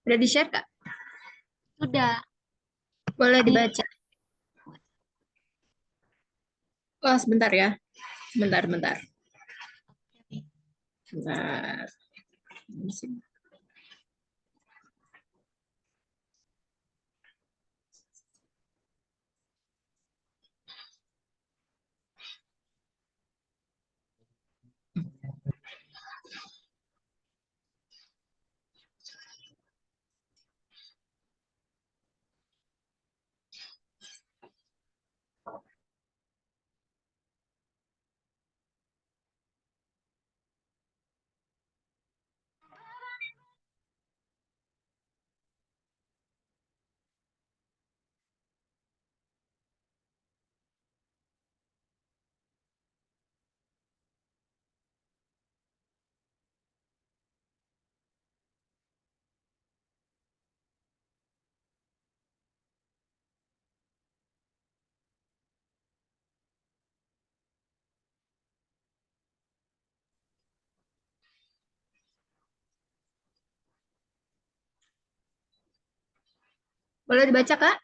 Udah di-share, Kak? Sudah. Boleh dibaca. Oh, sebentar ya. Sebentar, bentar. Bentar. Boleh dibaca, Kak?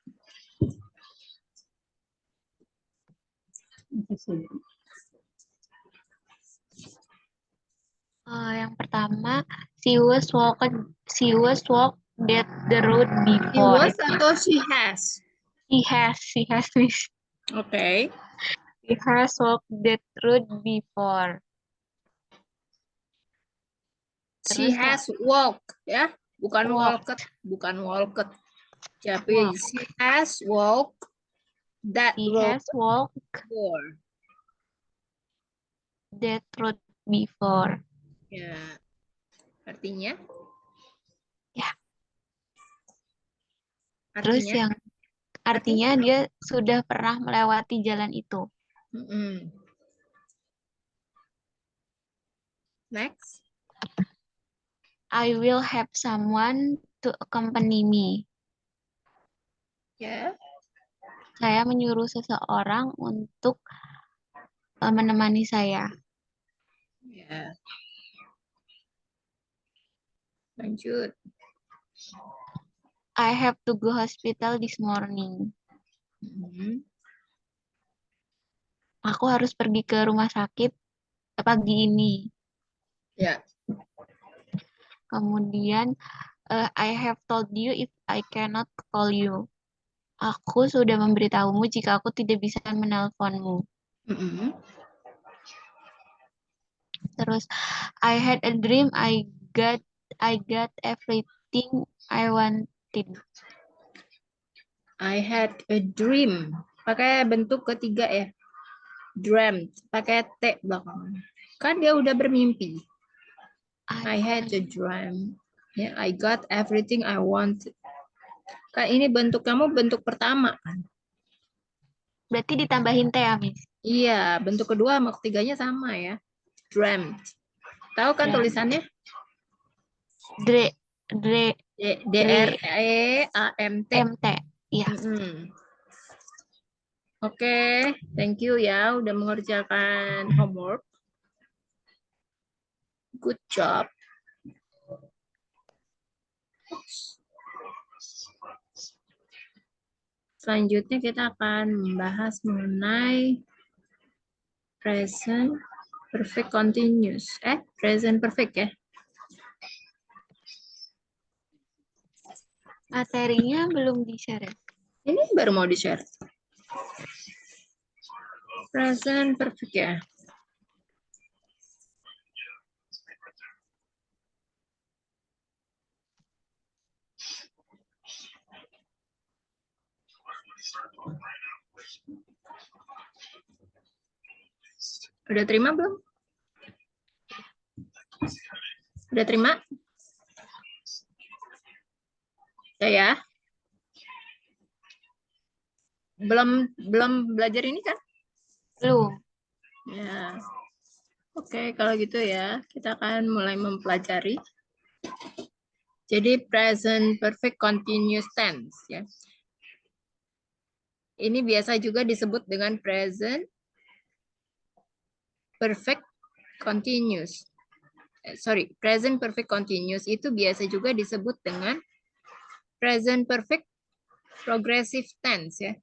Yang pertama, she was walked that the road He before. was atau she has? She has this. Oke. She has walked that road before. She Terus yang has walked, ya. Bukan walk, walked, bukan walked. Tapi walk. she has walked that She road has walked before. that road before. Ya. Artinya? Ya. Terus Artinya? yang artinya dia sudah pernah melewati jalan itu. Next. I will have someone to accompany me. Ya. Saya menyuruh seseorang untuk menemani saya. Ya. Lanjut. I have to go hospital this morning. Aku harus pergi ke rumah sakit pagi ini. Ya. Kemudian, I have told you if I cannot call you. Aku sudah memberitahumu jika aku tidak bisa menelponmu. Terus, I had a dream. I got everything I wanted. I had a dream. Pakai bentuk ketiga ya. Dreamt. Pakai T belakang. Kan dia udah bermimpi. I had a dream. Ya, I got everything I wanted. Kan ini bentuk kamu bentuk pertama kan? Berarti ditambahin T ya, Miss? Iya, bentuk kedua sama ketiganya sama ya. Dreamt. Tahu kan tulisannya? D R E A M T. MT. Iya. Oke, thank you ya udah mengerjakan homework. Good job. Selanjutnya kita akan membahas mengenai present perfect continuous. Present perfect ya. Materinya belum di-share. Ini baru mau di-share. Present perfect ya. Udah terima belum? Udah terima? Ya. Belum belajar ini kan? Belum. Ya. Oke, kalau gitu ya, kita akan mulai mempelajari. Jadi present perfect continuous tense ya. Ini biasa juga disebut dengan present perfect continuous. Present perfect continuous itu biasa juga disebut dengan present perfect progressive tense ya.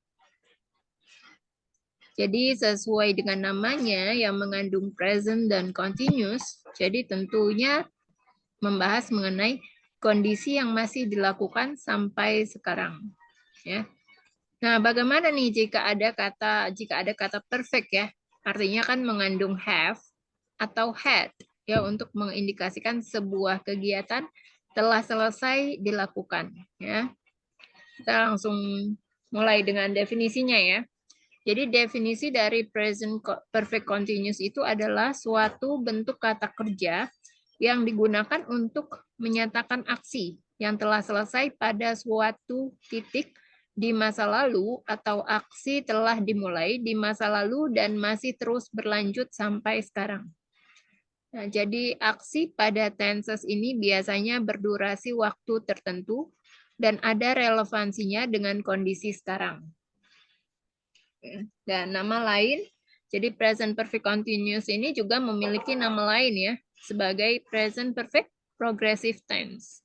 Jadi sesuai dengan namanya yang mengandung present dan continuous, jadi tentunya membahas mengenai kondisi yang masih dilakukan sampai sekarang. Ya. Nah, bagaimana nih jika ada kata perfect ya? Artinya kan mengandung have atau had ya untuk mengindikasikan sebuah kegiatan telah selesai dilakukan ya. Kita langsung mulai dengan definisinya ya. Jadi definisi dari present perfect continuous itu adalah suatu bentuk kata kerja yang digunakan untuk menyatakan aksi yang telah selesai pada suatu titik di masa lalu atau aksi telah dimulai di masa lalu dan masih terus berlanjut sampai sekarang. Nah, jadi aksi pada tenses ini biasanya berdurasi waktu tertentu dan ada relevansinya dengan kondisi sekarang. Dan nama lain, jadi present perfect continuous ini juga memiliki nama lain ya, sebagai present perfect progressive tense.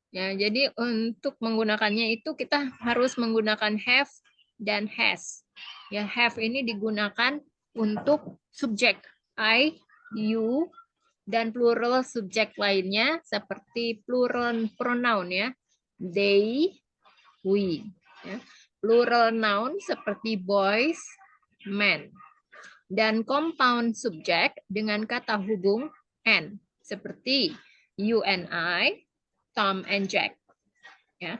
Ya, jadi untuk menggunakannya itu kita harus menggunakan have dan has. Ya, have ini digunakan untuk subjek I, you, dan plural subjek lainnya seperti plural pronoun ya, they, we. Ya. Plural noun seperti boys, men. Dan compound subject dengan kata hubung and seperti you and I, Tom and Jack. Ya.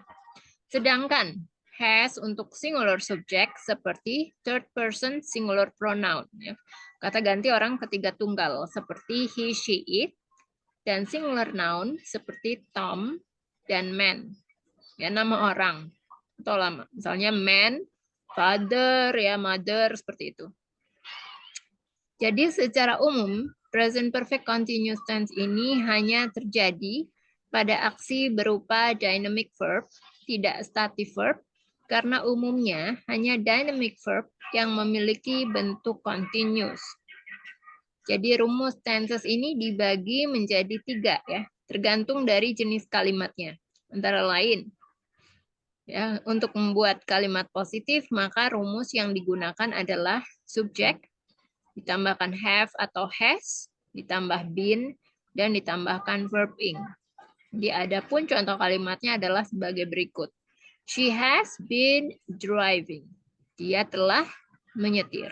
Sedangkan has untuk singular subject seperti third person singular pronoun. Ya. Kata ganti orang ketiga tunggal seperti he, she, it. Dan singular noun seperti Tom dan man. Ya, nama orang. Atau lama. Misalnya man, father, ya mother, seperti itu. Jadi secara umum, present perfect continuous tense ini hanya terjadi pada aksi berupa dynamic verb, tidak static verb, karena umumnya hanya dynamic verb yang memiliki bentuk continuous. Jadi rumus tenses ini dibagi menjadi 3 ya, tergantung dari jenis kalimatnya. Antara lain, ya, untuk membuat kalimat positif, maka rumus yang digunakan adalah subjek, ditambahkan have atau has, ditambah been, dan ditambahkan verb ing. Jadi adapun contoh kalimatnya adalah sebagai berikut. She has been driving. Dia telah menyetir.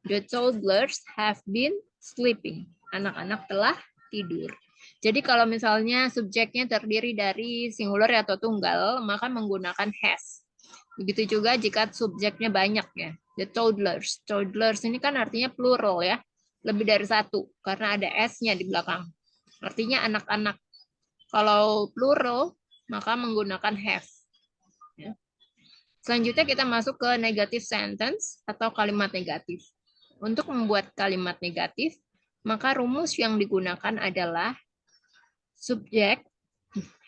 The toddlers have been sleeping. Anak-anak telah tidur. Jadi kalau misalnya subjeknya terdiri dari singular atau tunggal, maka menggunakan has. Begitu juga jika subjeknya banyak ya. The toddlers. Toddlers ini kan artinya plural ya. Lebih dari satu, karena ada s-nya di belakang. Artinya anak-anak. Kalau plural, maka menggunakan have. Ya. Selanjutnya kita masuk ke negative sentence atau kalimat negatif. Untuk membuat kalimat negatif, maka rumus yang digunakan adalah subjek,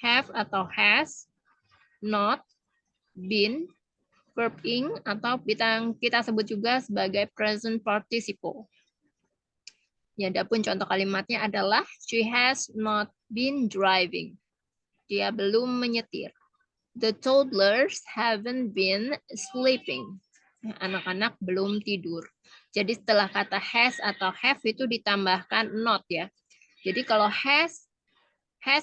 have atau has, not, been, verb ing, atau kita sebut juga sebagai present participle. Ya, adapun contoh kalimatnya adalah she has not been driving. Dia belum menyetir. The toddlers haven't been sleeping. Anak-anak belum tidur. Jadi setelah kata has atau have itu ditambahkan not ya. Jadi kalau has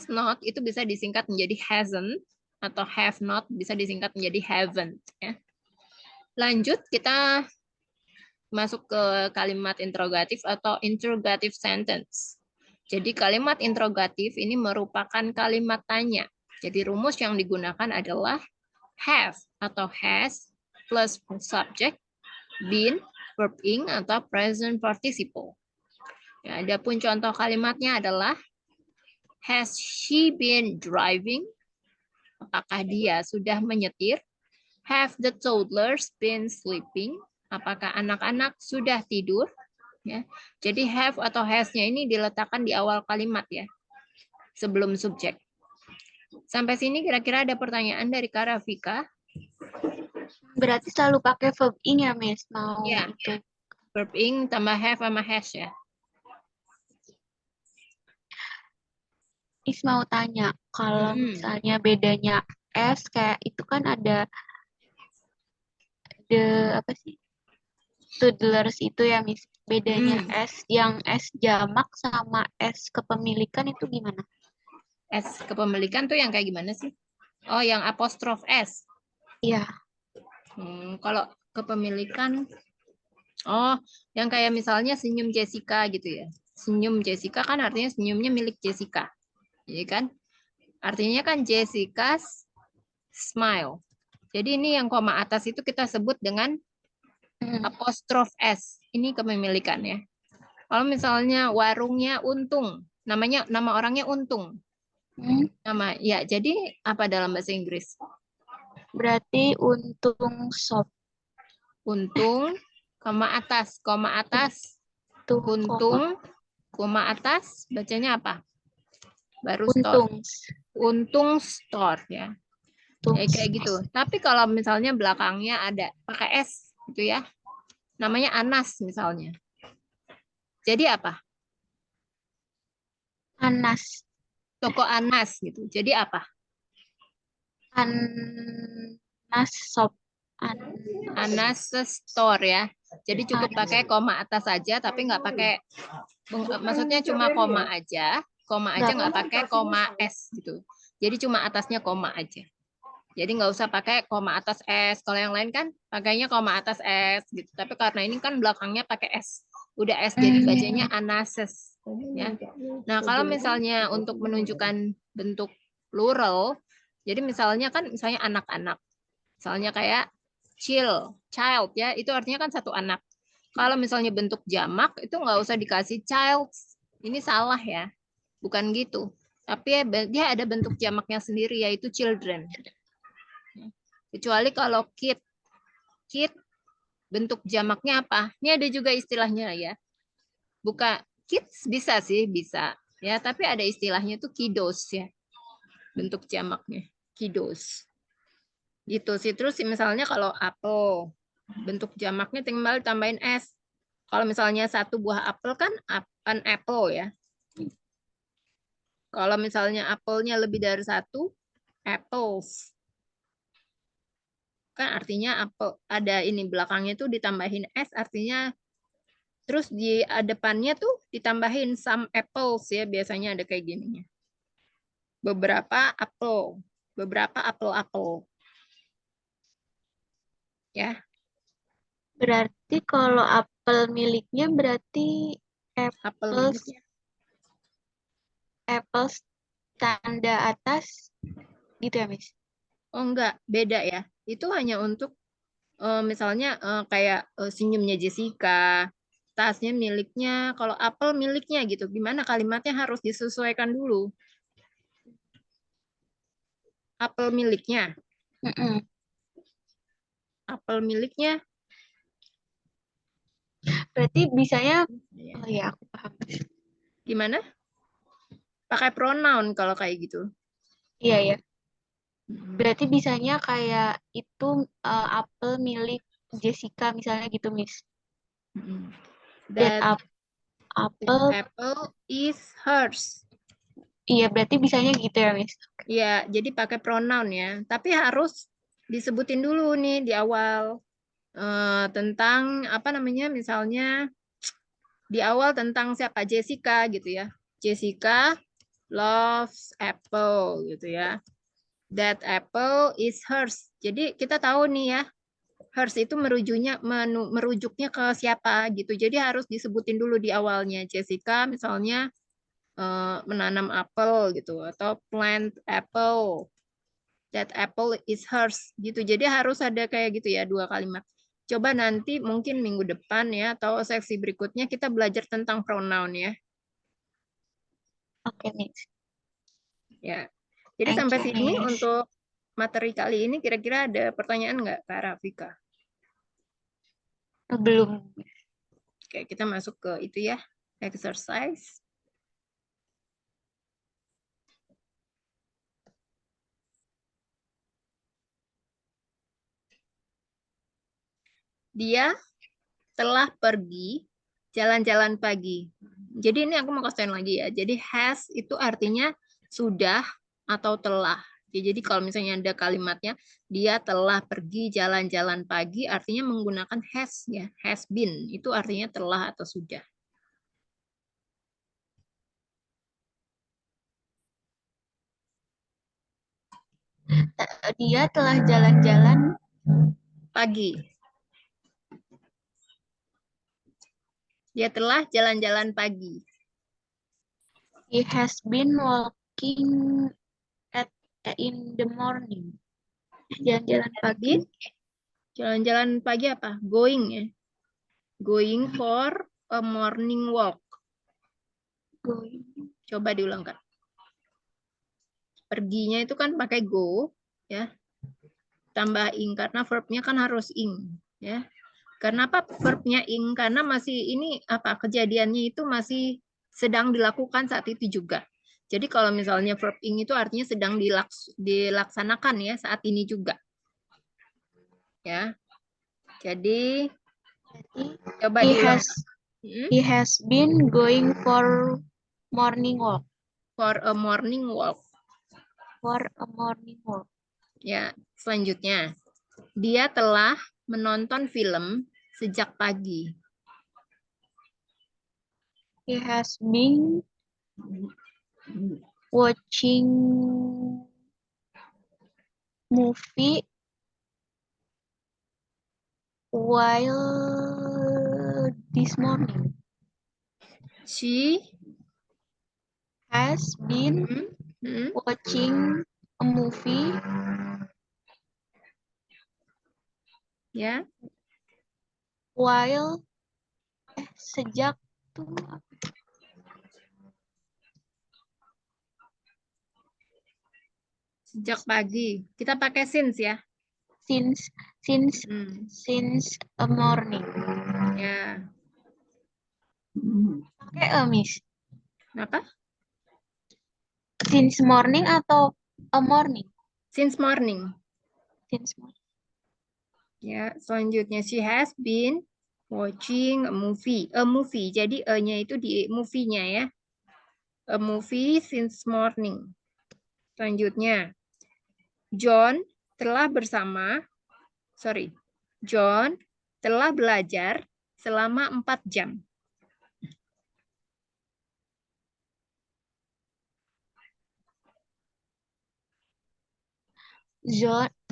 not itu bisa disingkat menjadi hasn't, atau have not bisa disingkat menjadi haven't ya. Lanjut kita masuk ke kalimat interrogatif atau interrogative sentence. Jadi kalimat interrogatif ini merupakan kalimat tanya. Jadi rumus yang digunakan adalah have atau has plus subject, been, verb ing, atau present participle. Ya, adapun contoh kalimatnya adalah has she been driving? Apakah dia sudah menyetir? Have the toddlers been sleeping? Apakah anak-anak sudah tidur? Ya. Jadi have atau has-nya ini diletakkan di awal kalimat ya, sebelum subjek. Sampai sini kira-kira ada pertanyaan dari Kak Rafika? Berarti selalu pakai verb ing ya, Miss? Mau Ya. untuk Verb ing tambah have sama has ya. Is mau tanya, kalau misalnya bedanya S kayak itu kan ada apa sih? Toddlers itu ya, Miss. Bedanya S yang S jamak sama S kepemilikan itu gimana? S kepemilikan tuh yang kayak gimana sih? Oh, yang apostrof S. Iya. Kalau kepemilikan, oh, yang kayak misalnya senyum Jessica gitu ya. Senyum Jessica kan artinya senyumnya milik Jessica. Iya kan? Artinya kan Jessica's smile. Jadi ini yang koma atas itu kita sebut dengan apostrof S. Ini kepemilikannya. Kalau misalnya warungnya Untung, nama orangnya Untung. Nama ya, jadi apa dalam bahasa Inggris? Berarti Untung Shop. Untung, koma atas, Untung, koma atas, bacanya apa? Baru store. Untung store ya. Kayak gitu. Tapi kalau misalnya belakangnya ada pakai S gitu ya. Namanya Anas misalnya. Jadi apa? Anas. Toko Anas gitu. Jadi apa? Anas Shop. Anas store ya. Jadi cukup pakai koma atas saja, tapi nggak pakai, maksudnya cuma koma aja nggak pakai koma S gitu. Jadi cuma atasnya koma aja. Jadi nggak usah pakai koma atas S. Kalau yang lain kan pakainya koma atas S gitu. Tapi karena ini kan belakangnya pakai S. Udah S jadi bacanya Anases ya. Nah, kalau misalnya untuk menunjukkan bentuk plural, jadi misalnya anak-anak. Misalnya kayak child ya, itu artinya kan satu anak. Kalau misalnya bentuk jamak itu nggak usah dikasih child. Ini salah ya. Bukan gitu. Tapi dia ada bentuk jamaknya sendiri yaitu children. Kecuali kalau kid bentuk jamaknya apa? Ini ada juga istilahnya ya. Buka kids bisa sih, bisa. Ya, tapi ada istilahnya tuh kiddos ya. Bentuk jamaknya, kiddos. Gitu sih. Terus misalnya kalau apel, bentuk jamaknya tinggal tambahin S. Kalau misalnya satu buah apel kan an apple ya. Kalau misalnya apelnya lebih dari satu, apples. Kan artinya apel, ada ini belakangnya tuh ditambahin S, artinya terus di depannya tuh ditambahin some apples ya, biasanya ada kayak gininya. Beberapa apel. Ya. Berarti kalau apel miliknya berarti Apel miliknya. Apple tanda atas gitu ya, Miss? Oh enggak, beda ya. Itu hanya untuk misalnya kayak senyumnya Jessica, tasnya miliknya, kalau apel miliknya gitu. Gimana kalimatnya harus disesuaikan dulu. Apel miliknya. Apel miliknya. Berarti bisanya, oh ya aku paham. Gimana? Pakai pronoun kalau kayak gitu. Iya ya. Berarti bisanya kayak itu apel milik Jessica misalnya gitu, Miss. That apple is hers. Iya, berarti bisanya gitu ya, Miss. Iya, jadi pakai pronoun ya. Tapi harus disebutin dulu nih di awal tentang apa namanya, misalnya di awal tentang siapa, Jessica gitu ya. Jessica loves apple gitu ya. That apple is hers. Jadi kita tahu nih ya, hers itu merujuknya ke siapa gitu. Jadi harus disebutin dulu di awalnya. Jessica misalnya menanam apel gitu, atau plant apple. That apple is hers gitu. Jadi harus ada kayak gitu ya, 2 kalimat. Coba nanti mungkin minggu depan ya, atau seksi berikutnya kita belajar tentang pronoun ya. Oke, Miss. Ya. Jadi sampai sini untuk materi kali ini, kira-kira ada pertanyaan nggak, Kak Rafika? Belum. Oke, kita masuk ke itu ya, exercise. Dia telah pergi jalan-jalan pagi. Jadi ini aku mau kasih lagi ya. Jadi has itu artinya sudah atau telah. Ya, jadi kalau misalnya ada kalimatnya dia telah pergi jalan-jalan pagi, artinya menggunakan has ya, has been. Itu artinya telah atau sudah. Dia telah jalan-jalan Pagi. Dia telah jalan-jalan pagi. He has been walking in the morning. Jalan-jalan pagi. Jalan-jalan pagi apa? Going ya. Going for a morning walk. Going. Coba diulang Kak. Perginya itu kan pakai go ya. Tambah ing karena verbnya kan harus ing ya. Karena apa verbnya ing? Karena masih ini apa kejadiannya itu masih sedang dilakukan saat itu juga. Jadi kalau misalnya verb ing itu artinya sedang dilaksanakan ya saat ini juga. Ya. Jadi coba diulang. He has been going for morning walk. For a morning walk. For a morning walk. Ya, selanjutnya. Dia telah menonton film sejak pagi. He has been watching movie while this morning. She Has been watching a movie ya. while sejak tuh Sejak pagi. Kita pakai since ya. since a morning. Ya. Pakai Miss. Apa? Since morning atau a morning? Since morning. Since morning. Ya, selanjutnya she has been watching a movie. A movie. Jadi e-nya itu di movie-nya ya. A movie since morning. Selanjutnya John telah belajar selama 4 jam.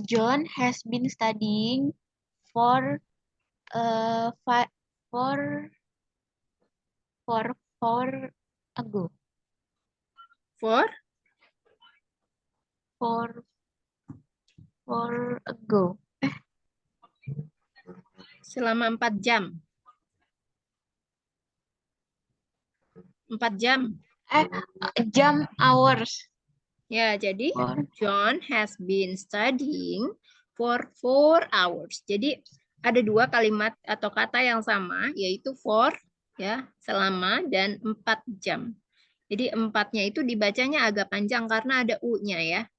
John has been studying for 4 ago. For 4 ago. Selama 4 jam. 4 jam. Jam hours. Ya, jadi John has been studying for 4 hours. Jadi ada 2 kalimat atau kata yang sama, yaitu for ya, selama dan 4 jam. Jadi 4-nya itu dibacanya agak panjang karena ada u-nya ya.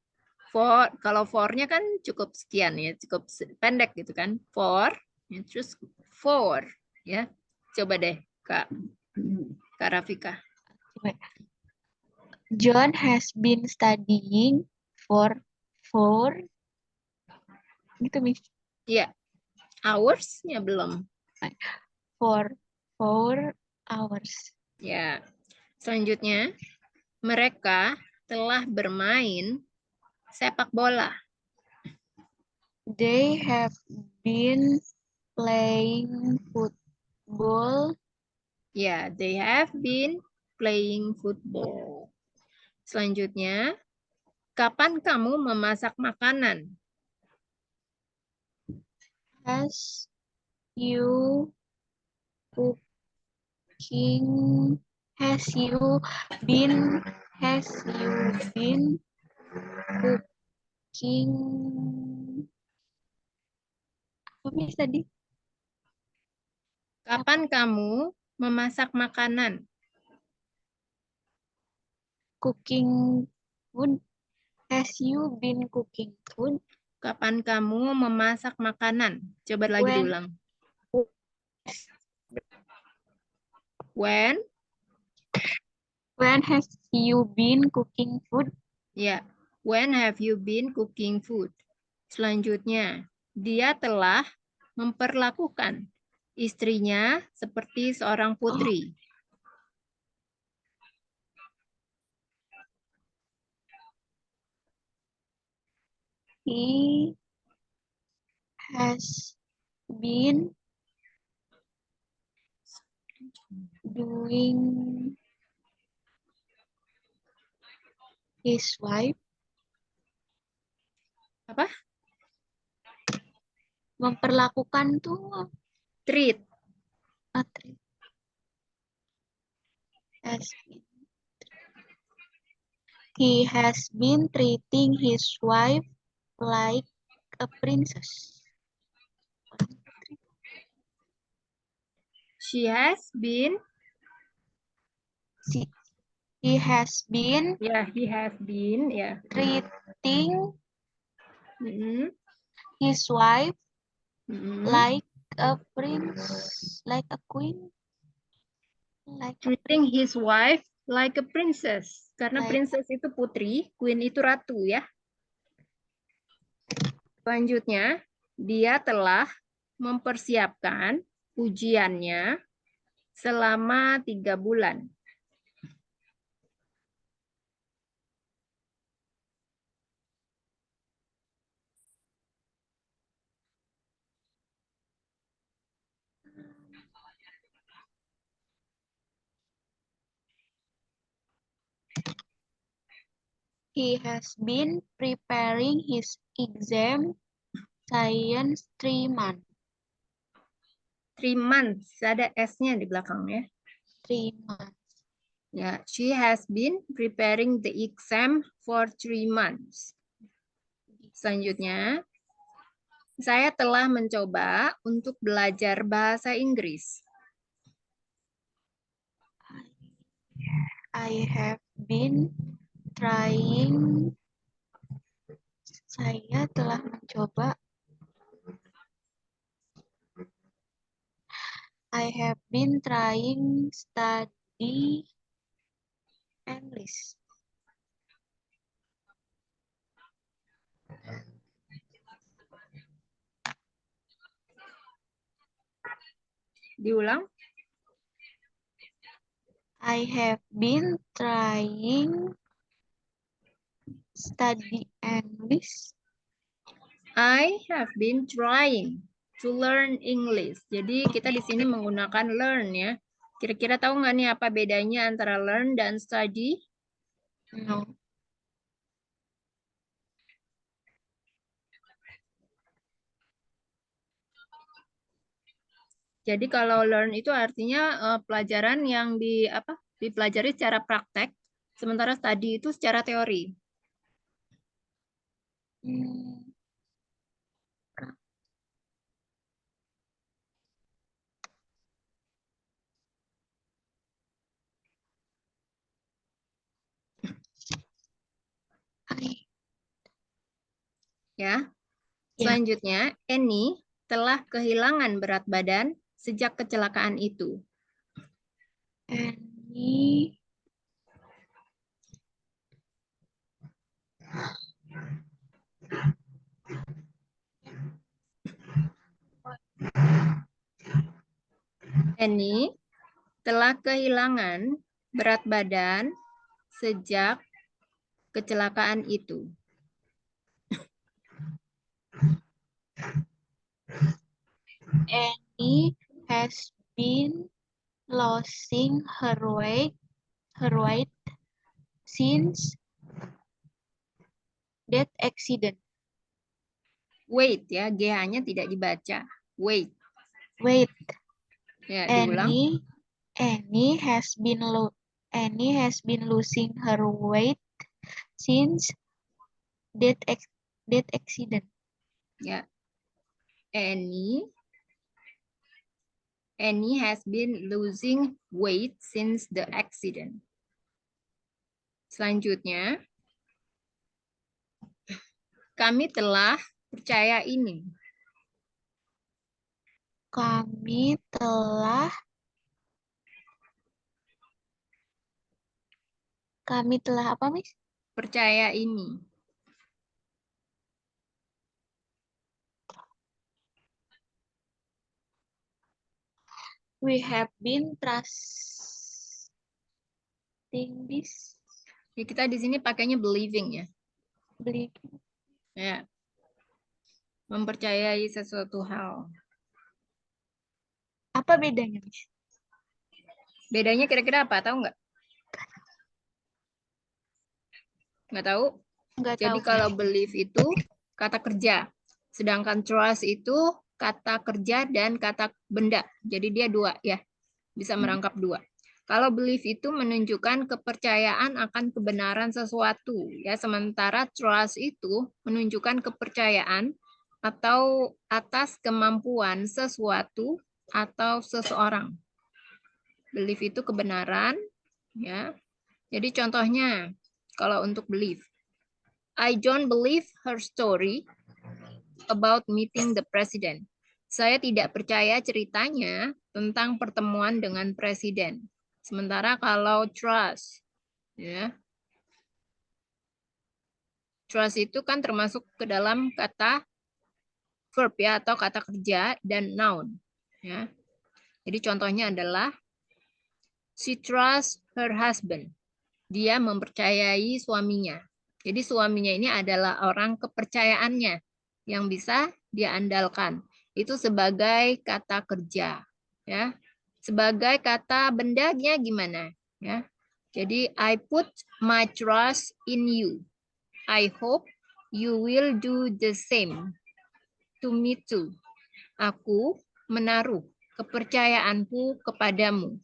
For, kalau for-nya kan cukup sekian ya, cukup pendek gitu kan. For, ya, terus for ya. Coba deh Kak Rafika. John has been studying for 4 gitu Miss. Iya. Hours-nya belum. For 4 hours. Ya. Selanjutnya, mereka telah bermain sepak bola. They have been playing football. Ya, they have been playing football. Selanjutnya, kapan kamu memasak makanan? Has you cooking? Has you been cooking? Apa Miss tadi? Kapan kamu memasak makanan? Cooking food. Has you been cooking food? Kapan kamu memasak makanan? Coba lagi When? diulang. When? When has you been cooking food? Ya, when have you been cooking food? Selanjutnya, dia telah memperlakukan istrinya seperti seorang putri. He has been doing his wife. Apa? Memperlakukan tuh Treat. has been. He has been treating his wife like a princess. She has been. He has been Ya, he has been. Ya. treating Mm-mm. his wife Mm-mm. like a prince, like a queen, like a Treating his wife like a princess. Karena Like- princess itu putri, queen itu ratu ya. Selanjutnya, dia telah mempersiapkan ujiannya selama 3 bulan. He has been preparing his exam science 3 months. 3 months, ada S-nya di belakangnya. 3 months. Ya, she has been preparing the exam for 3 months. Selanjutnya, saya telah mencoba untuk belajar bahasa Inggris. I have been trying. Saya telah mencoba. I have been trying study English. Diulang. I have been trying study English. I have been trying to learn English. Jadi kita di sini menggunakan learn ya. Kira-kira tahu nggak nih apa bedanya antara learn dan study? No. Jadi kalau learn itu artinya pelajaran yang dipelajari secara praktek, sementara study itu secara teori. Hmm. Ya. Ya. Selanjutnya, Annie telah kehilangan berat badan sejak kecelakaan itu. Annie Annie telah kehilangan berat badan sejak kecelakaan itu. Annie has been losing her weight since that accident. Wait ya, GH-nya tidak dibaca. Wait. Wait, Ya, diulang. Annie has been losing her weight since that accident. Ya. Annie has been losing weight since the accident. Selanjutnya, kami telah percaya ini. Kami telah Kami telah apa, Miss? Percaya ini. We have been trusting this. Ya, kita di sini pakainya believing ya. Beli. Ya. Mempercayai sesuatu hal. Apa bedanya, Miss? Bedanya kira-kira apa? Tahu nggak? Nggak tahu? Nggak Jadi tahu. kalau believe itu kata kerja. Sedangkan trust itu kata kerja dan kata benda. Jadi dia dua ya. Bisa merangkap dua. Kalau belief itu menunjukkan kepercayaan akan kebenaran sesuatu, ya. Sementara trust itu menunjukkan kepercayaan atau atas kemampuan sesuatu atau seseorang. Belief itu kebenaran, ya. Jadi contohnya kalau untuk belief, I don't believe her story about meeting the president. Saya tidak percaya ceritanya tentang pertemuan dengan presiden. Sementara kalau trust, ya, trust itu kan termasuk ke dalam kata verb ya atau kata kerja dan noun. Ya. Jadi contohnya adalah she trusts her husband. Dia mempercayai suaminya. Jadi suaminya ini adalah orang kepercayaannya yang bisa dia andalkan. Itu sebagai kata kerja, ya. Sebagai kata bendanya gimana, ya? Jadi I put my trust in you. I hope you will do the same to me too. Aku menaruh kepercayaanku kepadamu.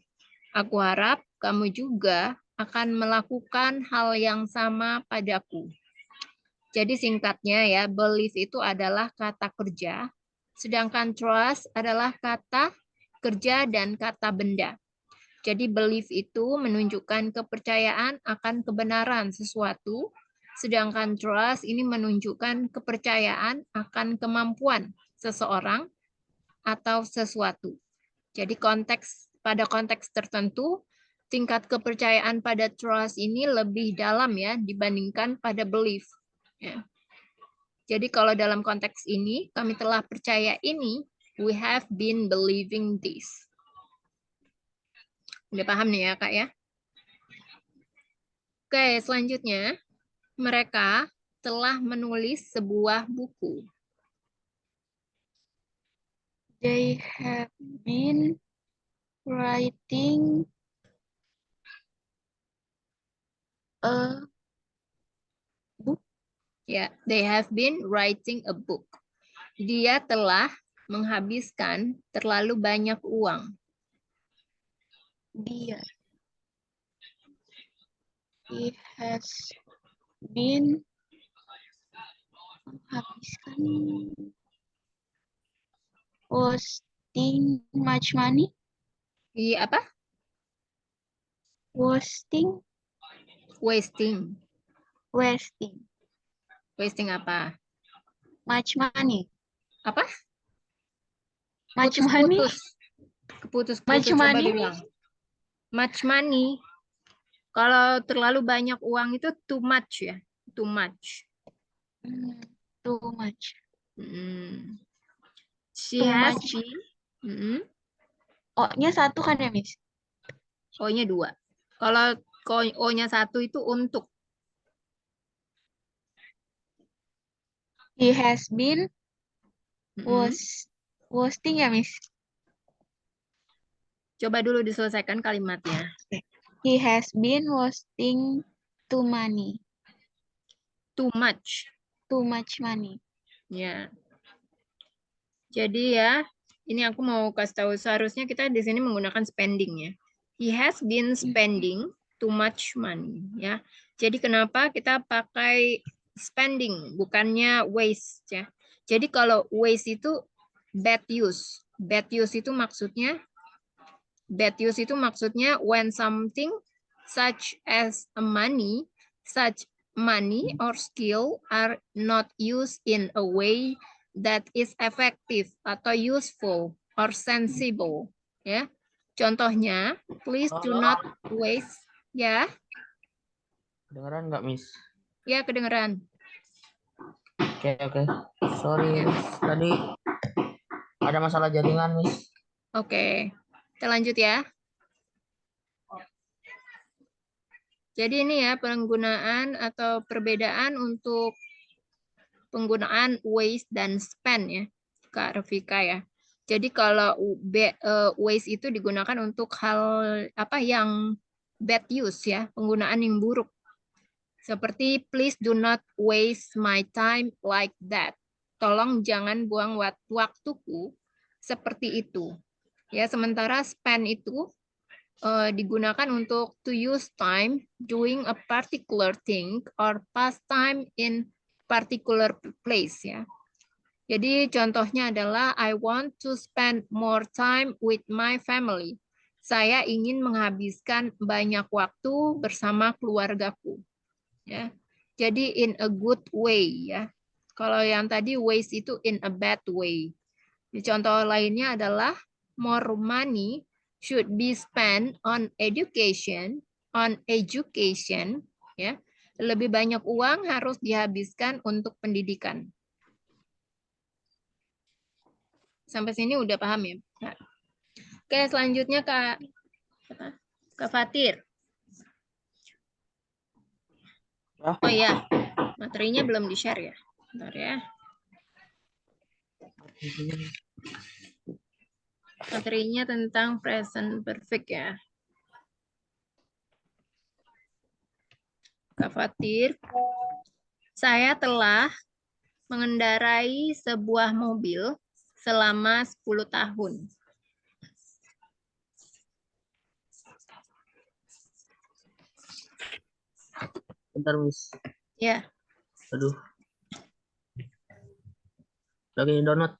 Aku harap kamu juga akan melakukan hal yang sama padaku. Jadi singkatnya ya, believe itu adalah kata kerja, sedangkan trust adalah kata kerja dan kata benda. Jadi belief itu menunjukkan kepercayaan akan kebenaran sesuatu, sedangkan trust ini menunjukkan kepercayaan akan kemampuan seseorang atau sesuatu. Jadi pada konteks tertentu, tingkat kepercayaan pada trust ini lebih dalam ya dibandingkan pada belief. Ya. Jadi kalau dalam konteks ini, kami telah percaya ini, we have been believing this. Udah paham nih ya, Kak ya? Oke, selanjutnya. Mereka telah menulis sebuah buku. They have been writing a book. Ya, they have been writing a book. Dia telah menghabiskan terlalu banyak uang. Dia. He has been menghabiskan wasting much money. Iya apa? Wasting. Wasting. Wasting. Wasting apa? Much money. Apa? Much money. Keputus-putus. Much Coba money. diulang. Much money. Kalau terlalu banyak uang itu too much ya. Too much. Too much. She Too has much. been. O-nya satu kan ya, Miss? O-nya 2. Kalau O-nya 1 itu untuk. He has been wasting ya, Miss? Coba dulu diselesaikan kalimatnya. He has been wasting too money. Too much. Too much money. Ya. Jadi ya, ini aku mau kasih tahu seharusnya kita di sini menggunakan spending ya. He has been spending too much money ya. Jadi kenapa kita pakai spending bukannya waste ya. Jadi kalau waste itu bad use. Bad use itu maksudnya when something such as money or skill are not used in a way that is effective atau useful or sensible. Ya, contohnya, please do not waste. Ya, Kedengeran nggak, Miss? Ya, kedengeran. Oke. Sorry, Miss. Tadi ada masalah jaringan, Miss. Oke, kita lanjut ya. Jadi ini ya penggunaan atau perbedaan untuk penggunaan waste dan spend ya, Kak Rafika ya. Jadi kalau waste itu digunakan untuk hal apa yang bad use ya, penggunaan yang buruk. Seperti please do not waste my time like that. Tolong jangan buang waktuku seperti itu. Ya, sementara spend itu digunakan untuk to use time doing a particular thing or pass time in particular place ya. Jadi contohnya adalah I want to spend more time with my family. Saya ingin menghabiskan banyak waktu bersama keluargaku. Ya. Jadi in a good way ya. Kalau yang tadi waste itu in a bad way. Contoh lainnya adalah more money should be spent on education, ya. Lebih banyak uang harus dihabiskan untuk pendidikan. Sampai sini udah paham ya? Nah. Oke, selanjutnya Kak Fatir. Oh iya, materinya belum di-share ya. Bentar ya. Materinya tentang present perfect ya. Kak Fatir, saya telah mengendarai sebuah mobil selama 10 tahun. Bentar, Miss. Ya, Aduh. Lagi download.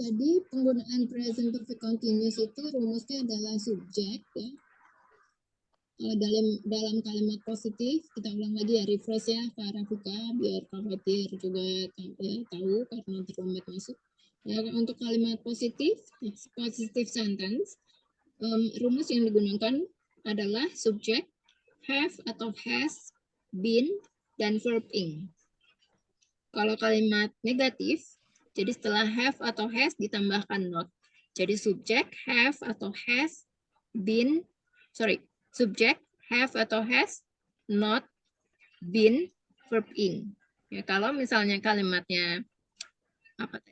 jadi penggunaan present perfect continuous itu rumusnya adalah subjek ya. Dalam kalimat positif, kita ulang lagi ya, refresh ya Kak Rafika, biar Kak Fatir juga tahu karena terlambat masuk. Ya, untuk kalimat positif, positive sentence, rumus yang digunakan adalah subjek, have atau has, been, dan verb ing. Kalau kalimat negatif, jadi setelah have atau has ditambahkan not. Jadi subjek, have atau has, been, subjek, have atau has, not, been, verb ing. Ya, kalau misalnya kalimatnya apa?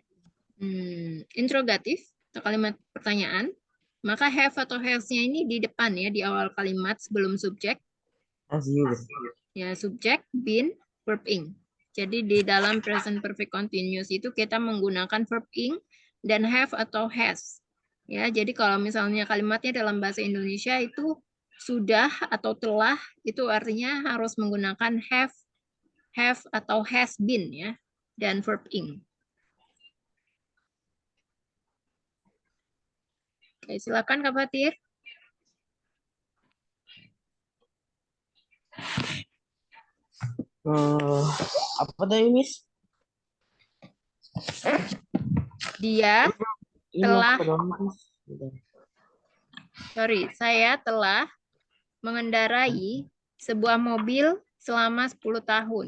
Interrogatif atau kalimat pertanyaan, maka have atau has-nya ini di depan ya, di awal kalimat sebelum subjek. As you. Ya, subjek, been, verb ing. Jadi di dalam present perfect continuous itu kita menggunakan verb ing dan have atau has. Ya, jadi kalau misalnya kalimatnya dalam bahasa Indonesia itu sudah atau telah, itu artinya harus menggunakan have atau has been ya, dan verb ing. Oke, silakan Kak Fatir. Apa tadi, Miss? Dia Ini telah, apa dong, Miss? saya telah mengendarai sebuah mobil selama 10 tahun.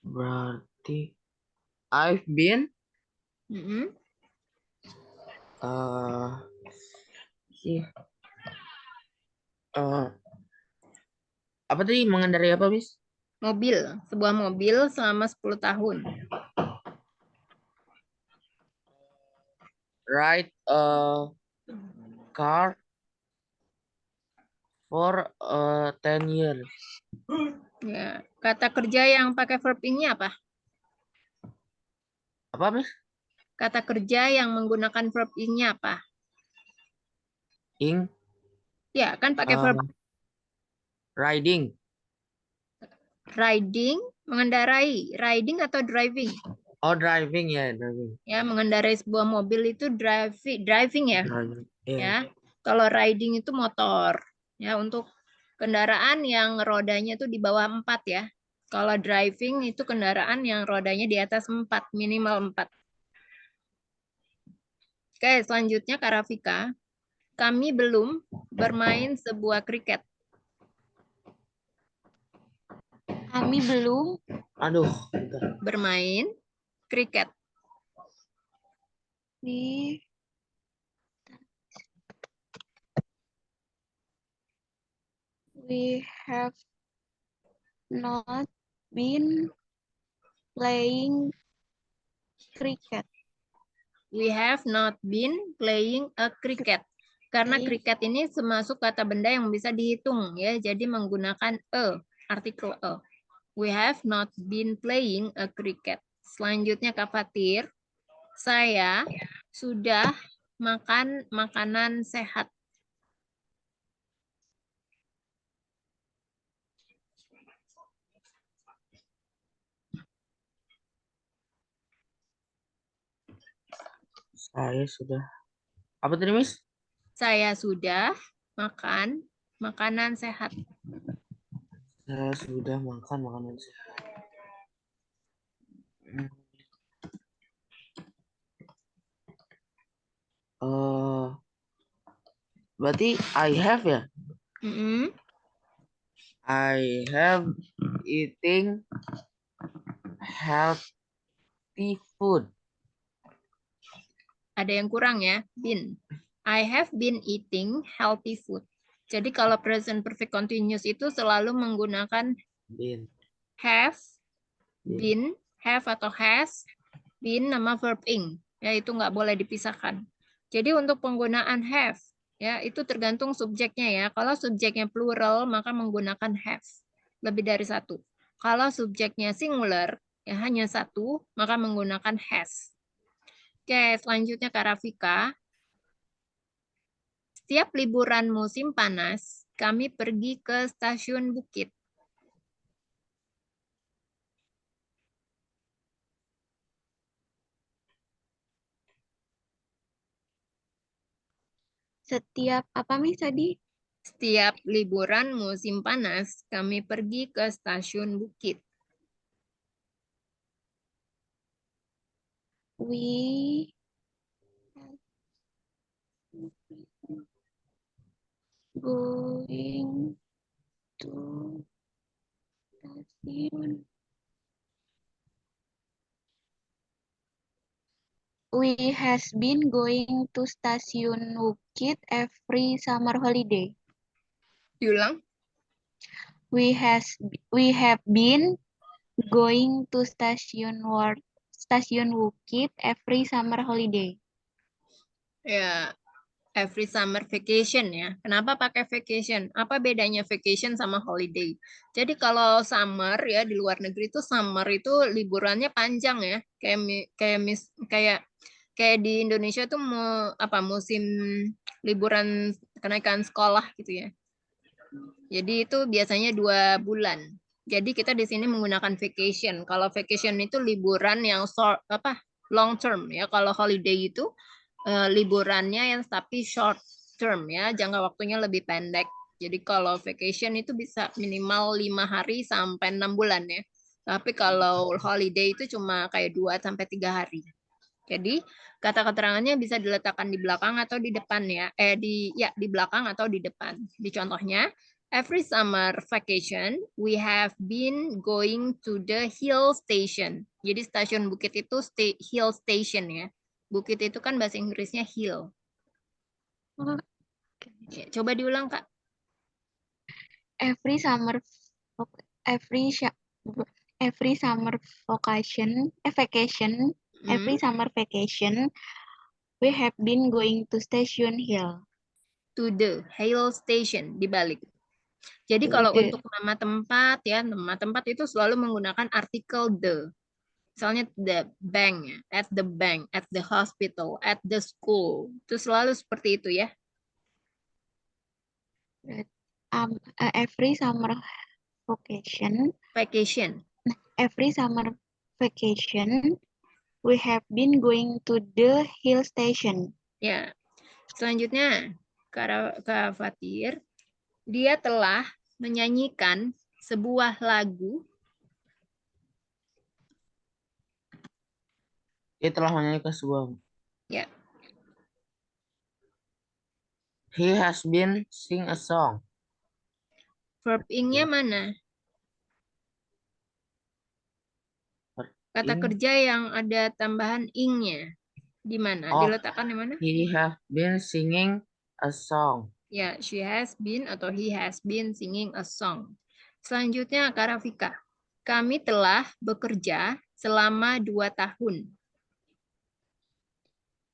Berarti I've been apa tadi, mengendarai apa, Miss? Mobil, sebuah mobil selama 10 tahun. Ride a car for 10 years. Ya, kata kerja yang pakai verb ing-nya apa? Apa, Miss? Kata kerja yang menggunakan verb ing-nya apa? Ing. Ya, kan pakai verb Riding. riding, mengendarai, riding atau driving? Oh, driving ya, driving. Ya, mengendarai sebuah mobil itu driving ya. Driving. Iya. Ya. Kalau riding itu motor. Ya, untuk kendaraan yang rodanya itu di bawah 4 ya. Kalau driving itu kendaraan yang rodanya di atas 4, minimal 4. Oke, selanjutnya Kak Rafika. Kami belum bermain sebuah kriket. Kami belum Aduh, bentar. Bermain kriket. we we have not been playing cricket. We have not been playing a cricket. Karena Playing. kriket ini termasuk kata benda yang bisa dihitung ya, jadi menggunakan artikel a. We have not been playing a cricket. Selanjutnya Kak Fatir, saya sudah makan makanan sehat. Saya sudah. Apa tadi, Miss? Saya sudah makan makanan sehat. Saya sudah makan makanan sehat. Berarti I have ya? Mm-mm. I have eating healthy food. Ada yang kurang ya, been. I have been eating healthy food. Jadi kalau present perfect continuous itu selalu menggunakan Been. have, Been. been, have atau has, been nama verb ing. Ya, itu nggak boleh dipisahkan. Jadi untuk penggunaan have, ya itu tergantung subjeknya ya. Kalau subjeknya plural, maka menggunakan have. Lebih dari satu. Kalau subjeknya singular, ya hanya satu, maka menggunakan has. Oke, selanjutnya Kak Rafika. Setiap liburan musim panas, kami pergi ke stasiun Bukit. Setiap apa Miss tadi? Setiap liburan musim panas, kami pergi ke stasiun Bukit. We going to stasiun. We has been going to Stasiun Bukit every summer holiday. Diulang. We have been going to Stasiun Bukit every summer holiday. Ya, every summer vacation ya. Kenapa pakai vacation? Apa bedanya vacation sama holiday? Jadi kalau summer ya di luar negeri itu summer itu liburannya panjang ya. Kayak di Indonesia tuh musim liburan kenaikan sekolah gitu ya. Jadi itu biasanya 2 bulan. Jadi kita di sini menggunakan vacation. Kalau vacation itu liburan yang long term ya. Kalau holiday itu liburannya yang tapi short term ya, jangka waktunya lebih pendek. Jadi kalau vacation itu bisa minimal 5 hari sampai 6 bulan ya. Tapi kalau holiday itu cuma kayak 2 sampai 3 hari. Jadi kata keterangannya bisa diletakkan di belakang atau di depan ya. Di belakang atau di depan. Di contohnya, every summer vacation we have been going to the hill station. Jadi stasiun Bukit itu hill station ya. Bukit itu kan bahasa Inggrisnya hill. Ya, coba diulang Kak. Every summer vacation, every summer vacation, we have been going to Station Hill. To the hill station dibalik. Jadi kalau untuk nama tempat ya, nama tempat itu selalu menggunakan artikel the. Misalnya the bank, at the bank, at the hospital, at the school. Itu selalu seperti itu ya. Every summer vacation, Vacation. every summer vacation, We have been going to the hill station. Ya. Selanjutnya, Kak Fatir, dia telah menyanyikan sebuah lagu. Dia telah menyanyikan sebuah. Ya. He has been sing a song. Verb ing-nya mana? Kata Ing. kerja yang ada tambahan ing-nya. Di mana? Oh, Diletakkan di mana? he has been singing a song. Ya, she has been atau he has been singing a song. Selanjutnya, Kak Rafika. Kami telah bekerja selama 2 tahun.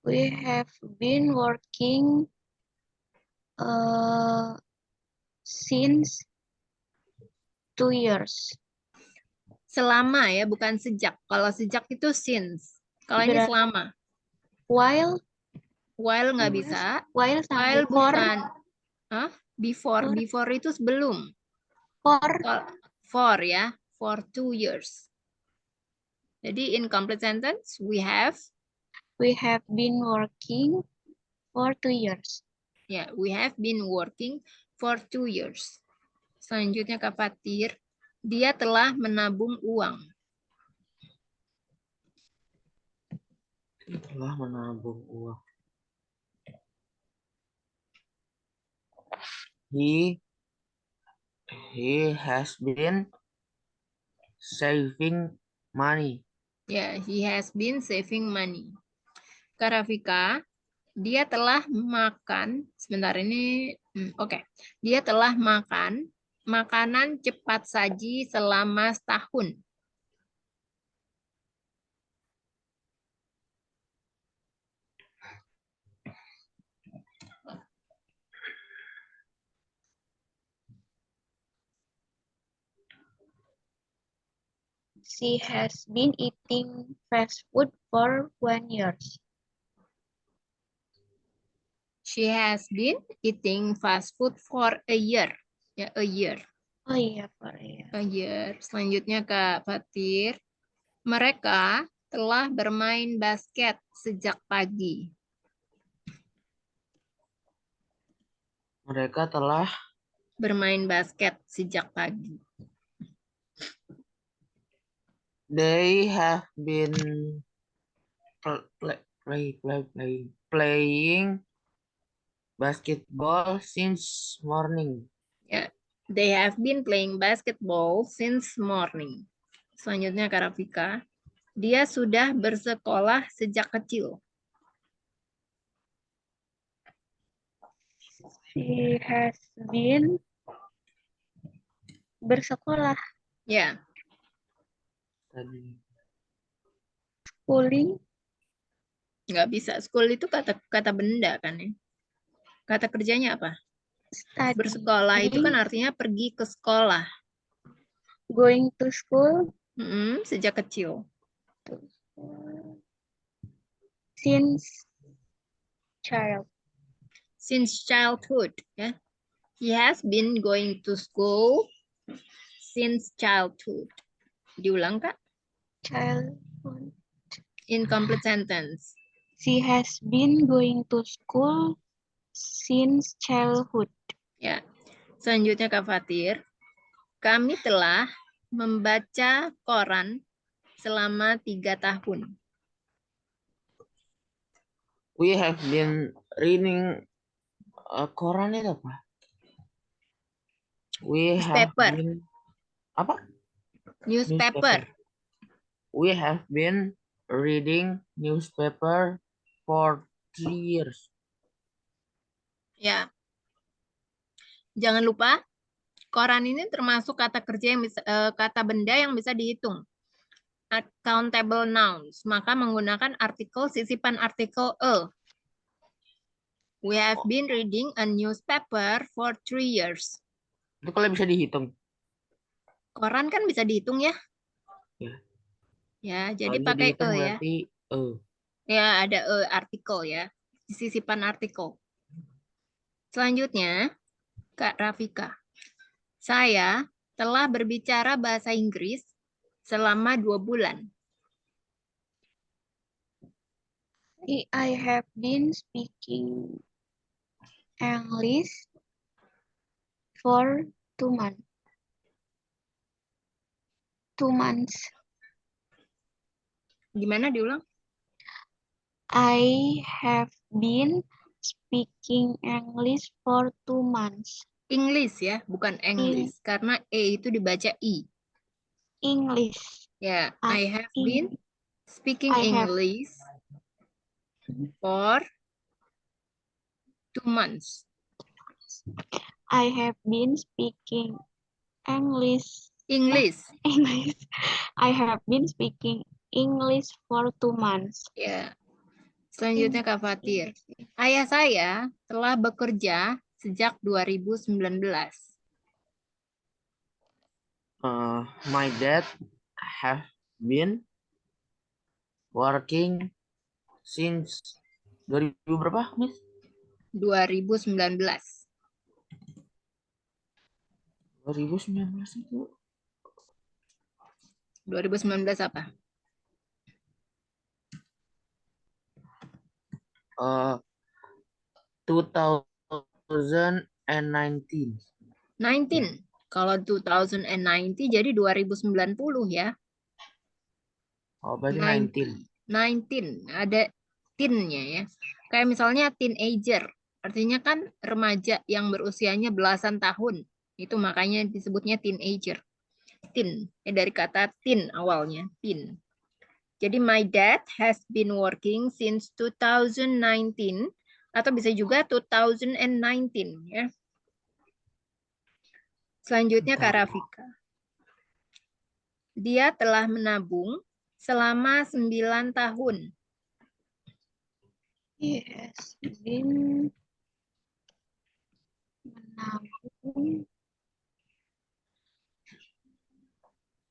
We have been working since 2 years. Selama ya, bukan sejak. Kalau sejak itu since. Kalau ini Berarti- selama. While Nggak bisa. while sama While before, bukan. Hah? Before. Before itu sebelum. For ya. For 2 years. Jadi in complete sentence, we have been working for 2 years. ya, we have been working for 2 years. Selanjutnya Kak Fatir, dia telah menabung uang. Dia telah menabung uang. He has been saving money. Ya, he has been saving money. Kak Rafika, dia telah makan, sebentar ini, oke. Dia telah makan makanan cepat saji selama setahun. She has been eating fast food for 1 year. She has been eating fast food for a year. Ya, a year. Oh iya, for a year. A year. Selanjutnya Kak Fatir, mereka telah bermain basket sejak pagi. Mereka telah Bermain basket sejak pagi. They have been playing basketball since morning. Ya, they have been playing basketball since morning. Selanjutnya Kak Rafika, dia sudah bersekolah sejak kecil. She has been bersekolah. Ya, Tadi. Schooling. nggak bisa. School itu kata benda kan ya. Kata kerjanya apa? Study. Bersekolah itu kan artinya pergi ke sekolah. Going to school. Sejak kecil. Since child. Since childhood. Ya. He has been going to school since childhood. Diulang Kak. Childhood. Incomplete sentence. She has been going to school since childhood. Ya. Selanjutnya Kak Fatir. Kami telah membaca koran selama 3 tahun. We have been reading koran itu apa? We have Newspaper. been apa? Newspaper. We have been reading newspaper for 3 years. Ya. Jangan lupa koran ini termasuk kata kerja yang bisa, kata benda yang bisa dihitung. Countable nouns, maka menggunakan artikel sisipan artikel a. We have been reading a newspaper for 3 years. Itu kalau bisa dihitung. Koran kan bisa dihitung ya? Ya. Ya, jadi Kalau pakai dihitung ya. berarti Ya, ada artikel ya. Sisipan artikel. Selanjutnya, Kak Rafika. Saya telah berbicara bahasa Inggris selama 2 bulan. I have been speaking English for 2 months. 2 months. Gimana diulang? I have been speaking English for 2 months. English ya, bukan English. Karena E itu dibaca I. English. Ya, I have In- been speaking I have- English for 2 months. I have been speaking English. English. English. I have been speaking English for 2 months. Ya. Selanjutnya Kak Fatir. Ayah saya telah bekerja sejak 2019. My dad have been working since 2000 berapa, Miss? 2019. 2019 itu 2019 apa? 2019. 19. Kalau 2090 jadi 2090 ya. Oh, berarti 19. 19. Ada teen-nya ya. Kayak misalnya teenager. Artinya kan remaja yang berusianya belasan tahun. Itu makanya disebutnya teenager. Teen. Dari kata teen awalnya. Teen. Jadi my dad has been working since 2019 atau bisa juga 2019 ya. Selanjutnya Kak Rafika. Dia telah menabung selama 9 tahun. He has been menabung.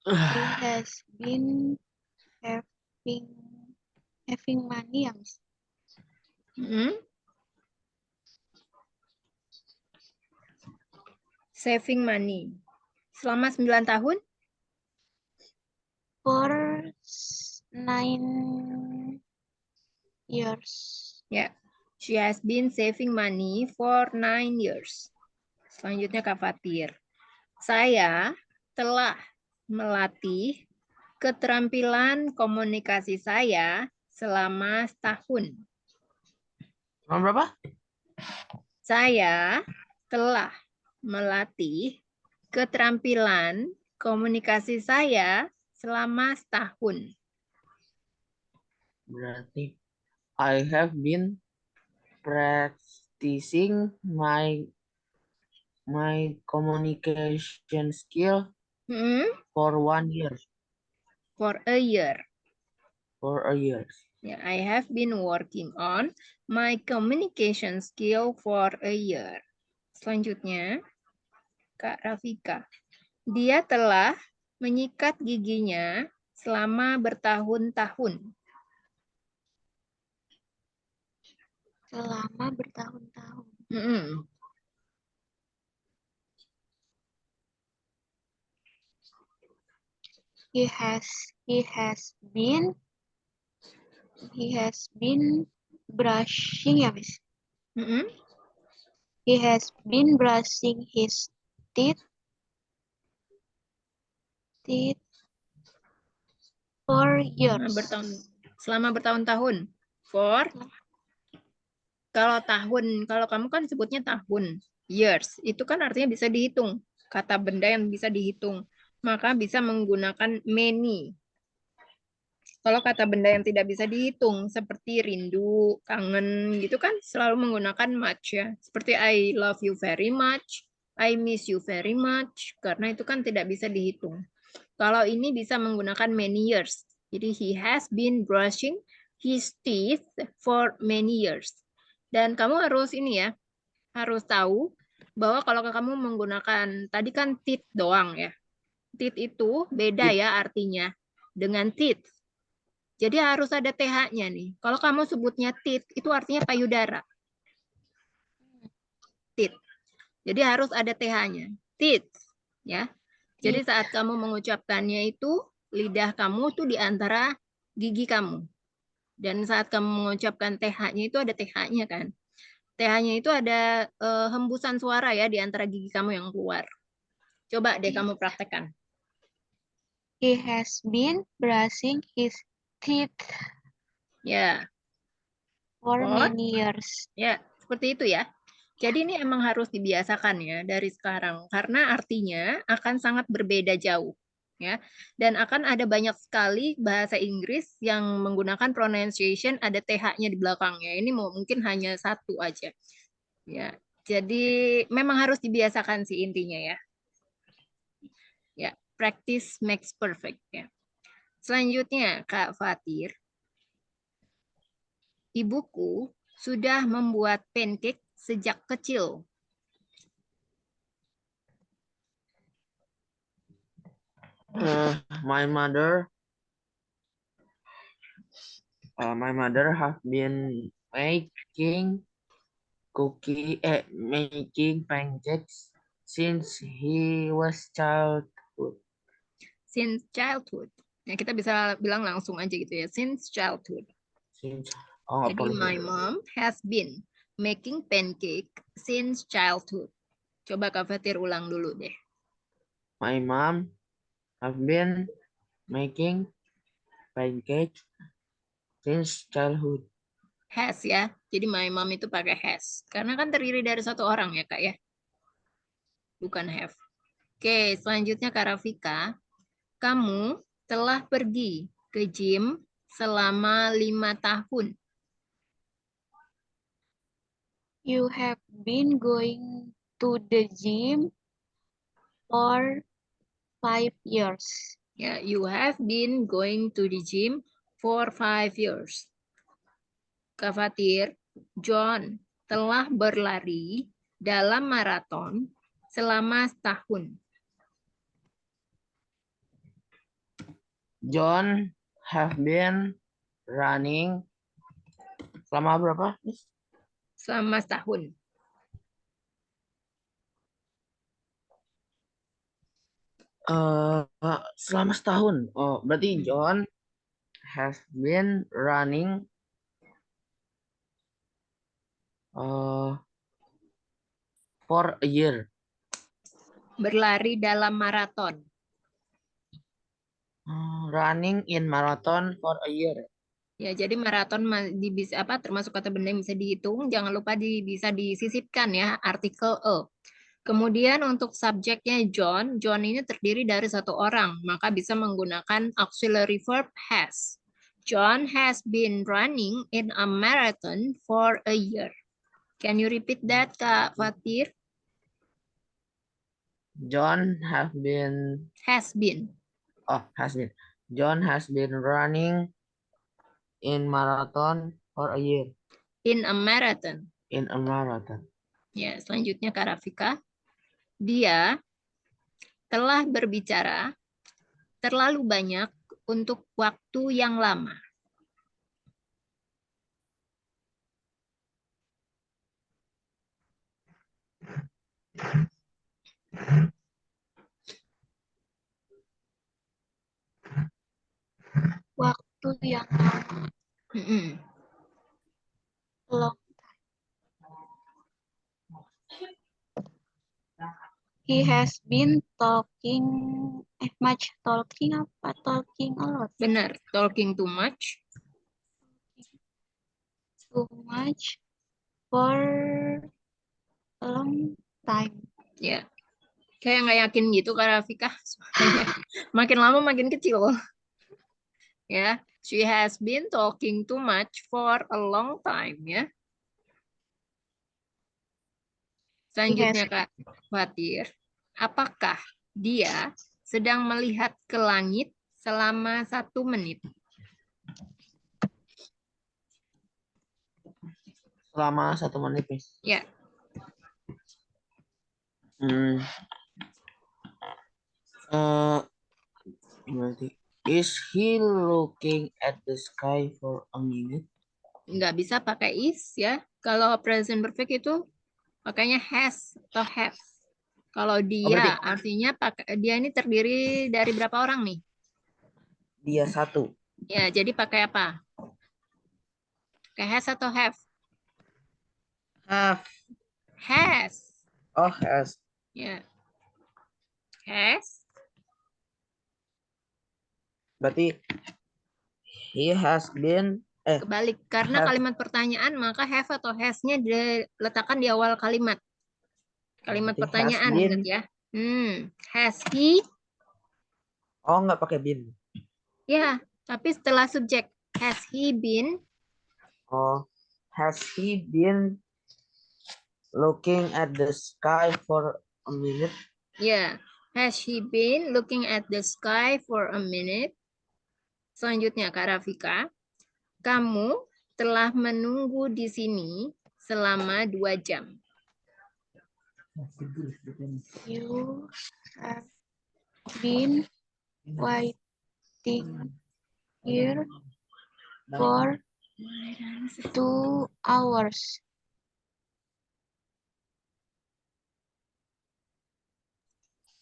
He has been having money ya, Miss? Saving money. Selama 9 tahun? For 9 years. Ya. She has been saving money for 9 years. Selanjutnya Kak Fatir. Saya telah melatih keterampilan komunikasi saya selama setahun. Selama berapa? Saya telah melatih keterampilan komunikasi saya selama setahun. Berarti I have been practicing my communication skill for 1 year. For a year. For a year. Yeah, I have been working on my communication skill for a year. Selanjutnya, Kak Rafika. Dia telah menyikat giginya selama bertahun-tahun. Selama bertahun-tahun. He has been brushing ya, Miss? He has been brushing his teeth for years. Selama bertahun-tahun. For kalau kamu kan sebutnya tahun, years, itu kan artinya bisa dihitung. Kata benda yang bisa dihitung. Maka bisa menggunakan many. Kalau kata benda yang tidak bisa dihitung, seperti rindu, kangen, gitu kan selalu menggunakan much ya. Seperti I love you very much, I miss you very much, karena itu kan tidak bisa dihitung. Kalau ini bisa menggunakan many years. Jadi he has been brushing his teeth for many years. Dan kamu harus ini ya, harus tahu bahwa kalau kamu menggunakan, tadi kan teeth doang ya. Teeth itu beda ya artinya dengan teeth. Jadi harus ada TH-nya nih. Kalau kamu sebutnya teeth, itu artinya payudara. Teeth. Jadi harus ada TH-nya. Teeth. Ya. Jadi saat kamu mengucapkannya itu, lidah kamu tuh di antara gigi kamu. Dan saat kamu mengucapkan TH-nya itu ada TH-nya kan. TH-nya itu ada hembusan suara ya di antara gigi kamu yang keluar. Coba deh kamu praktekkan. He has been brushing his teeth Ya, for for many years. ya seperti itu ya. Jadi ini emang harus dibiasakan ya dari sekarang karena artinya akan sangat berbeda jauh ya. Dan akan ada banyak sekali bahasa Inggris yang menggunakan pronunciation ada TH-nya di belakangnya. Ini mungkin hanya satu aja. Ya. Jadi memang harus dibiasakan sih intinya ya. Ya, practice makes perfect ya. Selanjutnya Kak Fatir, ibuku sudah membuat pancake sejak kecil. My mother have been making pancakes since he was childhood. Since childhood. Ya, kita bisa bilang langsung aja gitu ya. Since childhood. Nggak Jadi perlu. my mom has been making pancake since childhood. Coba Kak Fatir ulang dulu deh. My mom have been making pancakes since childhood. Has ya. Jadi my mom itu pakai has. Karena kan terdiri dari satu orang ya Kak ya. Bukan have. Oke, selanjutnya Kak Rafika. Kamu telah pergi ke gym selama 5 tahun. You have been going to the gym for 5 years. Ya, you have been going to the gym for 5 years. Kak Fatir, John telah berlari dalam maraton selama setahun. John have been running selama berapa? Selama setahun. Selama setahun. Oh, berarti John has been running for a year. Berlari dalam maraton. Running in marathon for a year. Ya, jadi maraton bisa apa termasuk kata benda yang bisa dihitung. Jangan lupa bisa disisipkan ya artikel e. Kemudian untuk subjeknya John, John ini terdiri dari satu orang, maka bisa menggunakan auxiliary verb has. John has been running in a marathon for a year. Can you repeat that, Kak Fatir? John has been. John has been running in marathon for a year. In a marathon. In a marathon. Ya, selanjutnya Kak Rafika. Dia telah berbicara terlalu banyak untuk waktu yang lama. Waktu yang lama. Long. He has been talking much talking apa talking a lot. Benar, talking too much. Too much for a long time. Ya, kayak nggak yakin gitu Kak Rafika. Makin lama makin kecil. Ya, she has been talking too much for a long time ya. Selanjutnya Kak Fatir, apakah dia sedang melihat ke langit selama 1 menit? Selama 1 menit nih. Ya. Is he looking at the sky for a minute? Nggak bisa pakai is ya. Kalau present perfect itu pakainya has atau have. Kalau dia artinya dia ini terdiri dari berapa orang nih? Dia 1. Ya, jadi pakai apa? Pakai has atau have? Have. Has. Oh, has. Ya. Has. Berarti he has been. Kebalik. Karena Have. kalimat pertanyaan, maka have atau has-nya diletakkan di awal kalimat. Kalimat Berarti has pertanyaan, been. ingat ya. Has he? Oh, nggak pakai been. Ya, tapi setelah subjek. Has he been? Oh, has he been looking at the sky for a minute? Ya. Has he been looking at the sky for a minute? Selanjutnya, Kak Rafika. Kamu telah menunggu di sini selama 2 jam. You have been waiting here for 2 hours.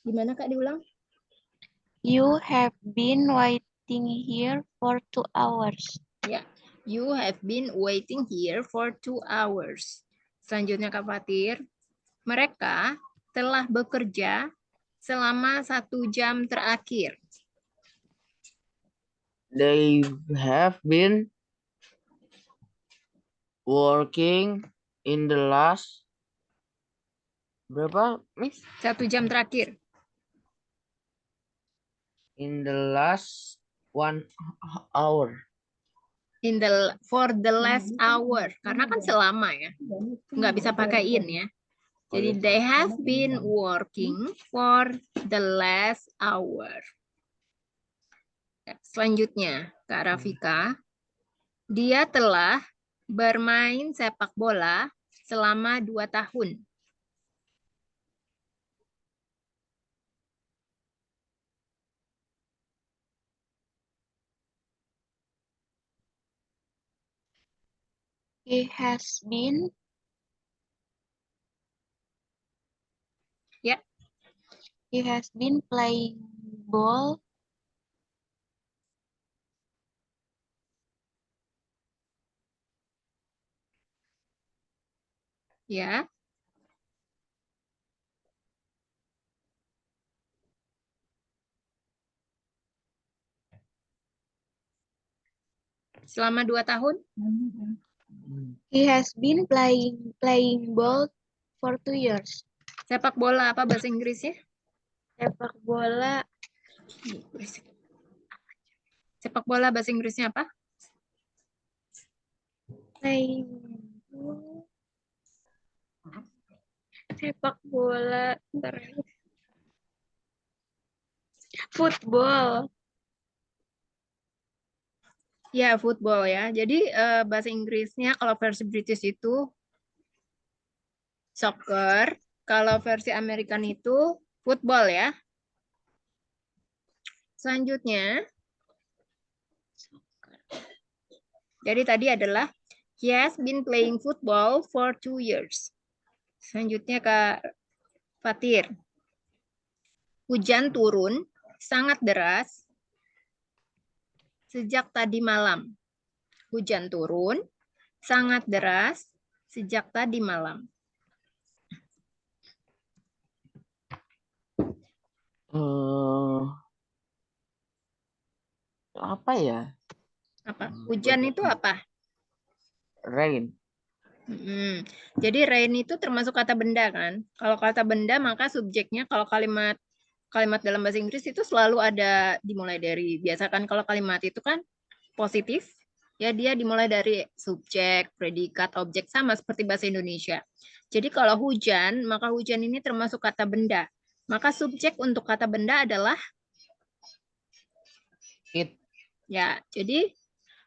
Gimana Kak diulang? You have been waiting here for 2 hours. Ya. You have been waiting here for 2 hours. Selanjutnya Kak Fatir. Mereka telah bekerja selama 1 jam terakhir. They have been working in the last berapa, Miss? 1 jam terakhir. In the last 1 hour. For the last hour. Karena kan selama ya. Nggak bisa pakai in ya. Jadi they have been working for the last hour. Selanjutnya, Kak Rafika. Dia telah bermain sepak bola selama 2 tahun. He has been Ya. He has been playing ball Ya. Selama 2 tahun. He has been playing ball for 2 years. Sepak bola apa bahasa Inggrisnya? Sepak bola Sepak bola bahasa Inggrisnya apa? playing sepak bola football. Ya, football ya. Jadi bahasa Inggrisnya kalau versi British itu soccer, kalau versi American itu football ya. Selanjutnya, jadi tadi adalah he has been playing football for 2 years. Selanjutnya Kak Fatir. Hujan turun sangat deras sejak tadi malam. Hujan turun sangat deras sejak tadi malam. Apa ya? Apa? Hujan itu apa? Rain. Jadi rain itu termasuk kata benda kan? Kalau kata benda maka subjeknya kalau kalimat dalam bahasa Inggris itu selalu ada dimulai dari, biasakan kalau kalimat itu kan positif, ya dia dimulai dari subjek, predikat, objek, sama seperti bahasa Indonesia. Jadi kalau hujan, maka hujan ini termasuk kata benda. Maka subjek untuk kata benda adalah It. ya. Jadi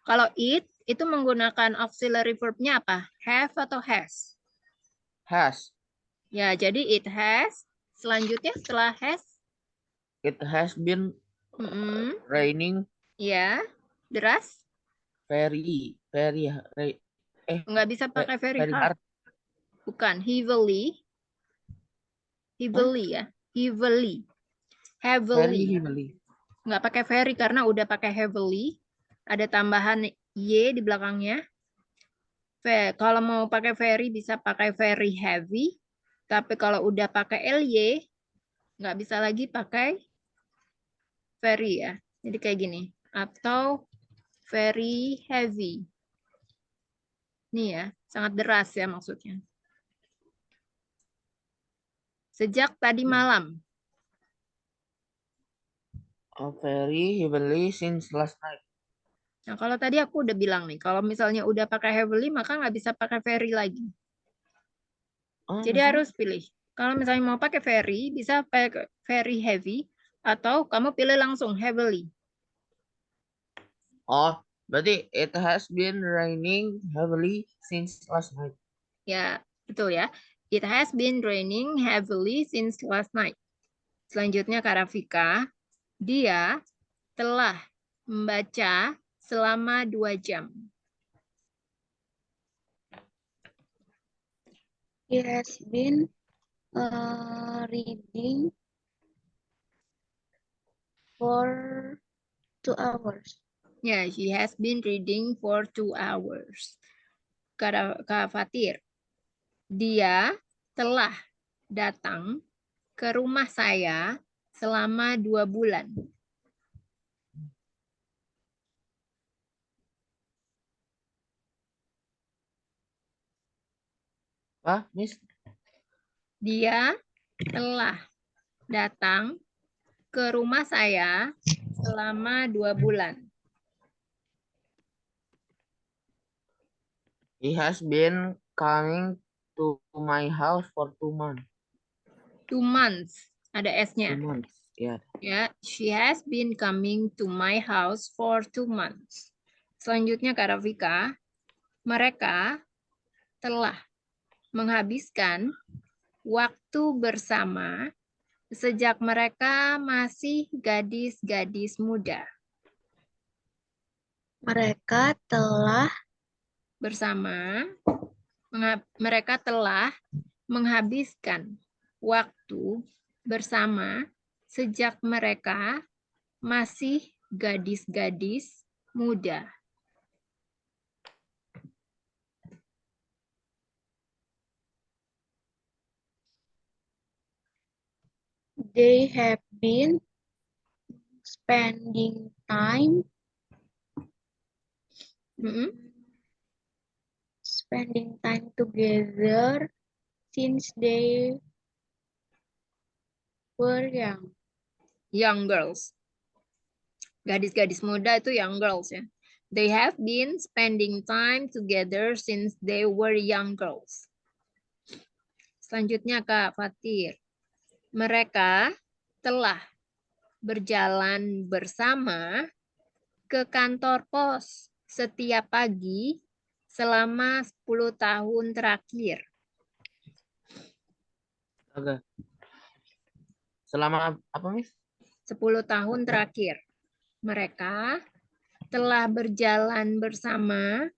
kalau it itu menggunakan auxiliary verb-nya apa? Have atau has? Has. Ya, jadi it has. Selanjutnya setelah has, It has been raining. Ya, deras. Very Nggak bisa pakai very hard. hard. Bukan, heavily. Heavily ya. Heavily. Very Heavily. heavily. Nggak pakai very karena udah pakai heavily. Ada tambahan y di belakangnya. Kalau mau pakai very bisa pakai very heavy. Tapi kalau udah pakai ly, nggak bisa lagi pakai very ya. Jadi kayak gini. Atau very heavy. Nih ya, sangat deras ya maksudnya. Sejak tadi malam. Very heavily since last night. Nah, kalau tadi aku udah bilang nih, kalau misalnya udah pakai heavily, maka nggak bisa pakai very lagi. Oh, Jadi maksudnya? harus pilih. Kalau misalnya mau pakai very, bisa pakai very heavy, atau kamu pilih langsung heavily. Oh, berarti it has been raining heavily since last night. Ya, betul ya. It has been raining heavily since last night. Selanjutnya Kak Rafika, dia telah membaca selama 2 jam. He has been reading for 2 hours. Ya, she has been reading for 2 hours. Kak Fatir, dia telah datang ke rumah saya selama 2 bulan. Ah, Miss? Dia telah datang ke rumah saya selama 2 bulan. He has been coming to my house for 2 months. 2 months. Ada 2 S-nya. months. Ya. Ya, she has been coming to my house for 2 months. Selanjutnya Kak Rafika, mereka telah menghabiskan waktu bersama sejak mereka masih gadis-gadis muda. Mereka telah Bersama, mereka telah menghabiskan waktu bersama sejak mereka masih gadis-gadis muda. they have been spending time spending time together since they were young. Young girls. Gadis-gadis muda itu young girls ya. They have been spending time together since they were young girls. Selanjutnya Kak Fatir. Mereka telah berjalan bersama ke kantor pos setiap pagi selama 10 tahun terakhir. Oke. Selama apa, Miss? 10 tahun terakhir. Mereka telah berjalan bersama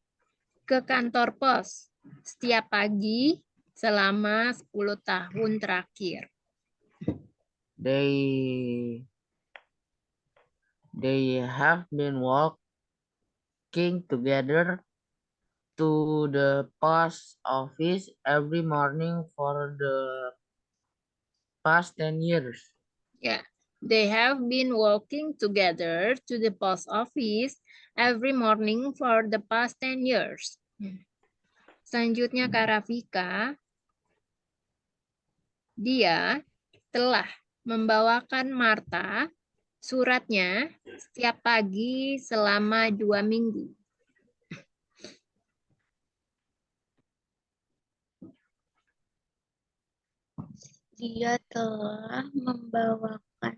ke kantor pos setiap pagi selama 10 tahun terakhir. They have been walking together to the post office every morning for the past 10 years. Yeah, they have been walking together to the post office every morning for the past 10 years. Selanjutnya Kak Rafika, dia telah membawakan Martha suratnya setiap pagi selama 2 minggu. Dia telah membawakan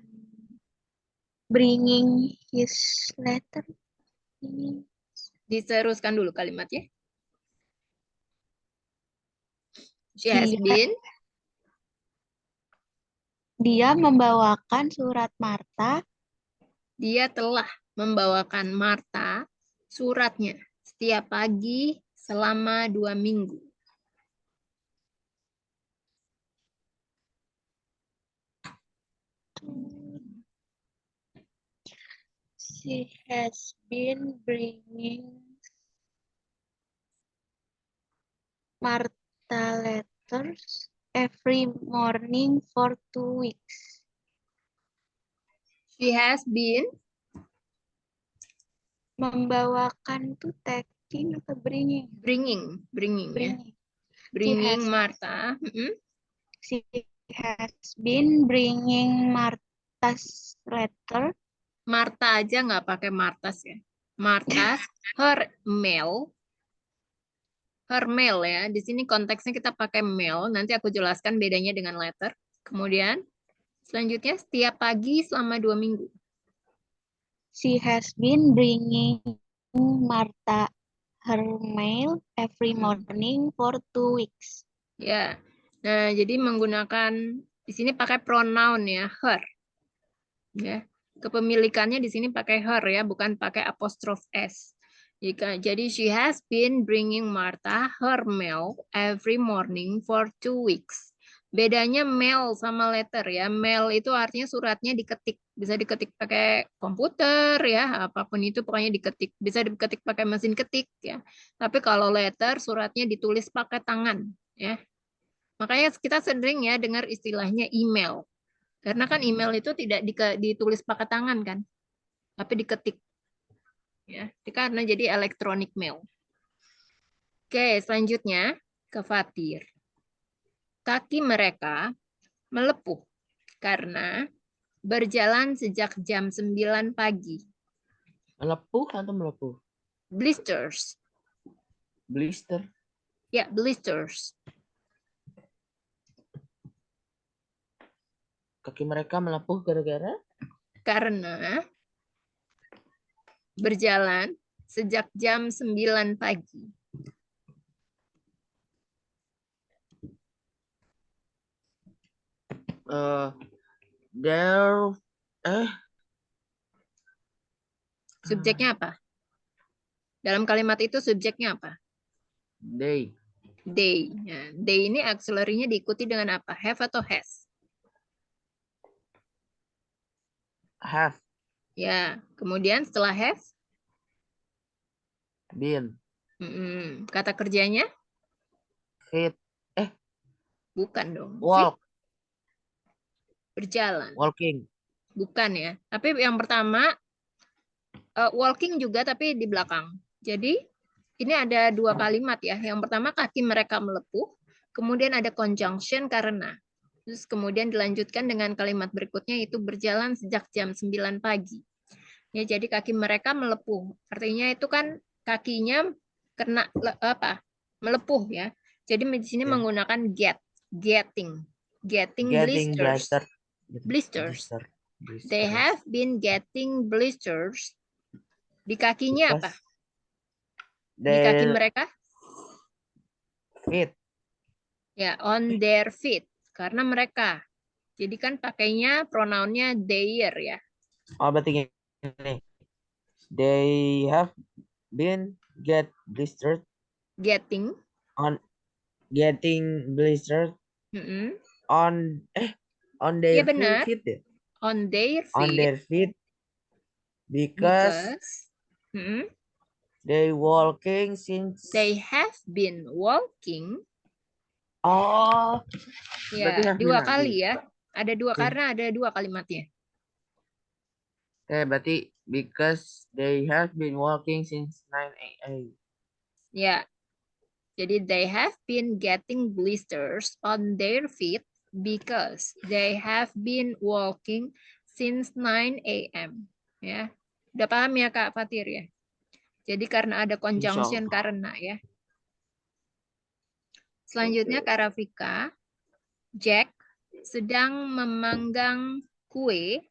bringing his letter. Diteruskan dulu kalimatnya. She has been. Dia membawakan surat Martha. Dia telah membawakan Martha suratnya setiap pagi selama 2 minggu. She has been bringing Martha letters every morning for 2 weeks. She has been Membawakan tuh taking atau bringing? bringing ya. Bringing. Bringing has- Martha. She has been bringing Martha's letter. Martha aja nggak pakai Martas ya. Martha's her mail. Her mail ya. Di sini konteksnya kita pakai mail. Nanti aku jelaskan bedanya dengan letter. Kemudian selanjutnya setiap pagi selama 2 minggu. She has been bringing Martha her mail every morning for 2 weeks. Ya. Nah, jadi menggunakan di sini pakai pronoun ya, her. Ya. Kepemilikannya di sini pakai her ya, bukan pakai apostrophe s. Jadi she has been bringing Martha her mail every morning for 2 weeks. Bedanya mail sama letter ya. Mail itu artinya suratnya diketik. Bisa diketik pakai komputer ya, apapun itu pokoknya diketik. Bisa diketik pakai mesin ketik ya. Tapi kalau letter suratnya ditulis pakai tangan ya. Makanya kita sering ya dengar istilahnya email. Karena kan email itu tidak ditulis pakai tangan kan, tapi diketik. Ya, karena jadi electronic mail. Oke, selanjutnya ke Fatir. Kaki mereka melepuh karena berjalan sejak jam 9 pagi. Melepuh atau melepuh? Blisters. Blister. Ya, blisters. Kaki mereka melepuh gara-gara? Karena berjalan sejak jam 9 pagi. There Subjeknya apa? Dalam kalimat itu subjeknya apa? they They. Nah, they ini auxiliary-nya diikuti dengan apa? Have atau has? have Ya, kemudian setelah have, been kata kerjanya fit bukan dong. Fit, walk berjalan. walking. Bukan ya. Tapi yang pertama, walking juga tapi di belakang. Jadi, ini ada 2 kalimat ya. Yang pertama, kaki mereka melepuh. Kemudian ada conjunction karena. Terus kemudian dilanjutkan dengan kalimat berikutnya, yaitu berjalan sejak jam 9 pagi. Ya, jadi kaki mereka melepuh. Artinya itu kan kakinya kena melepuh ya. Jadi di sini Ya. menggunakan getting Getting blisters. blisters. They have been getting blisters. Di kakinya apa? Di kaki mereka? Feet. Ya, on their feet. Karena mereka. Jadi kan pakainya pronounnya their ya. Oh, berarti gini. They have been blistered Getting. getting blistered on Ya their benar. feet. On their feet. On their feet because they walking since they have been walking. Oh, Ya, 2 kali ya. Ada 2 karena ada 2 kalimatnya. Berarti because they have been walking since 9 a.m. Ya. Jadi they have been getting blisters on their feet because they have been walking since 9 a.m. Ya. Udah paham ya Kak Fatir ya? Jadi karena ada conjunction karena ya. Selanjutnya Kak Rafika, Jack sedang memanggang kue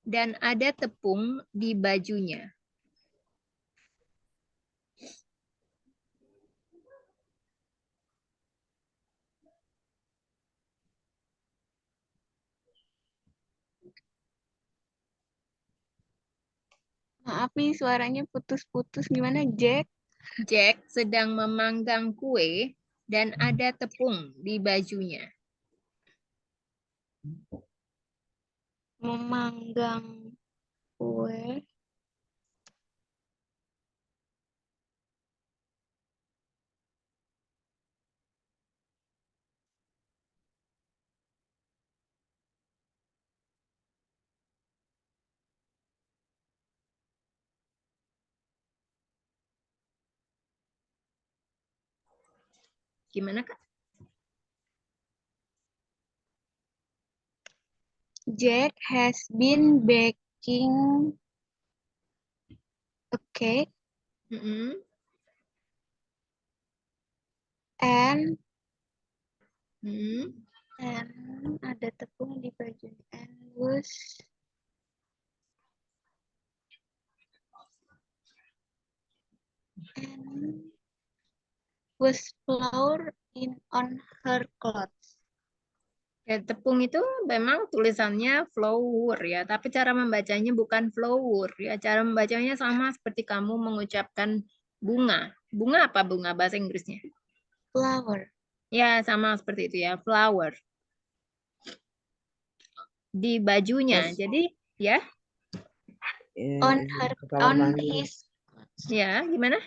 dan ada tepung di bajunya. Maaf nih suaranya putus-putus. Gimana, Jack? Jack sedang memanggang kue dan ada tepung di bajunya. Memanggang kue. Gimana, Kak? Jack has been baking a cake Mm-mm. and Mm-mm. ada tepung di baju and was flour in on her clothes. Ya, tepung itu memang tulisannya flour ya, tapi cara membacanya bukan flour ya. Cara membacanya sama seperti kamu mengucapkan bunga. Bunga apa bunga bahasa Inggrisnya? Flour. Ya, sama seperti itu ya, flower. Di bajunya. Terus, Jadi, ya, On izin her ke kamar on mandi. his clothes. ya, gimana?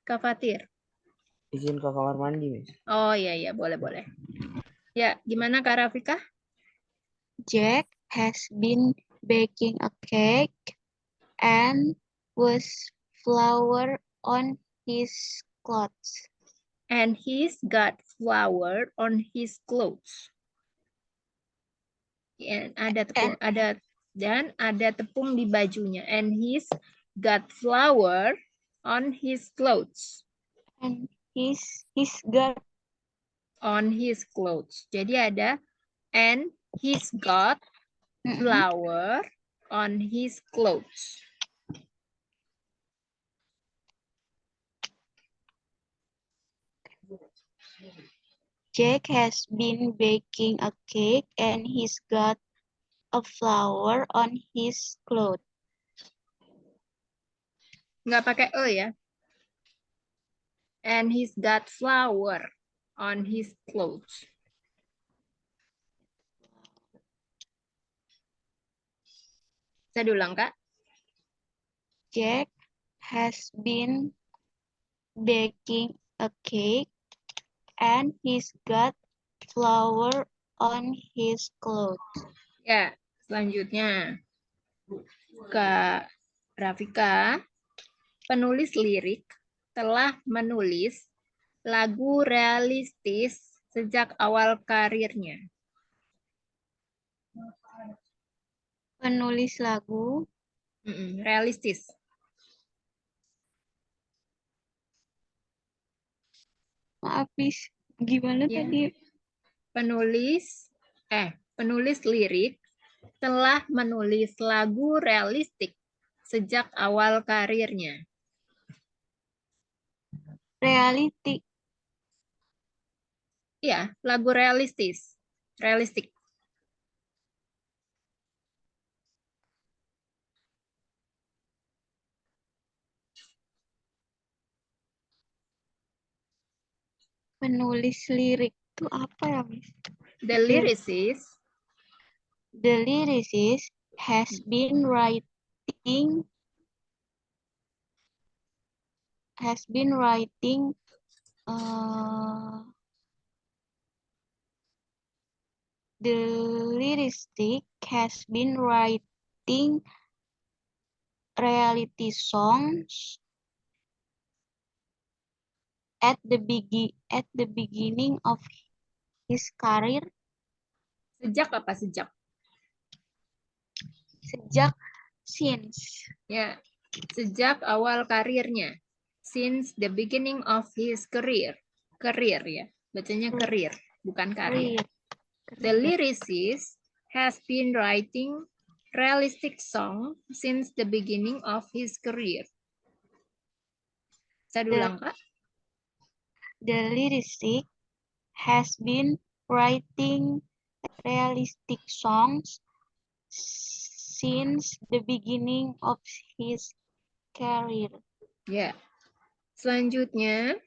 Kak Fatir. Izin ke kamar mandi, Miss. Oh, iya, boleh, boleh. Ya, gimana Kak Rafika? Jack has been baking a cake and was flour on his clothes. And he's got flour on his clothes. And ada tepung, ada tepung di bajunya. And he's got flour on his clothes. And he's got On his clothes. Jadi ada and he's got flour on his clothes. Jack has been baking a cake and he's got a flour on his clothes. Nggak pakai e ya. And he's got flour on his clothes. Saya ulang, Kak. Jack has been baking a cake and he's got flour on his clothes. Ya, selanjutnya. Kak Rafika, penulis lirik telah menulis lagu realistis sejak awal karirnya. Penulis lagu Realistis. maaf, Miss. Gimana Ya. tadi? Penulis lirik telah menulis lagu realistik sejak awal karirnya. Realistik. Ya, lagu realistis. Realistik. Penulis lirik itu apa ya, Miss? The lyricist The lyricist has been writing the lyricist has been writing reality songs at the beginning of his career. sejak apa? Since. Ya, sejak awal karirnya. Since the beginning of his career. Career ya, bacanya career, bukan karir. The lyricist has been writing realistic song since the beginning of his career. Saya ulang, Kak. The lyricist has been writing realistic songs since the beginning of his career. Ya. Selanjutnya,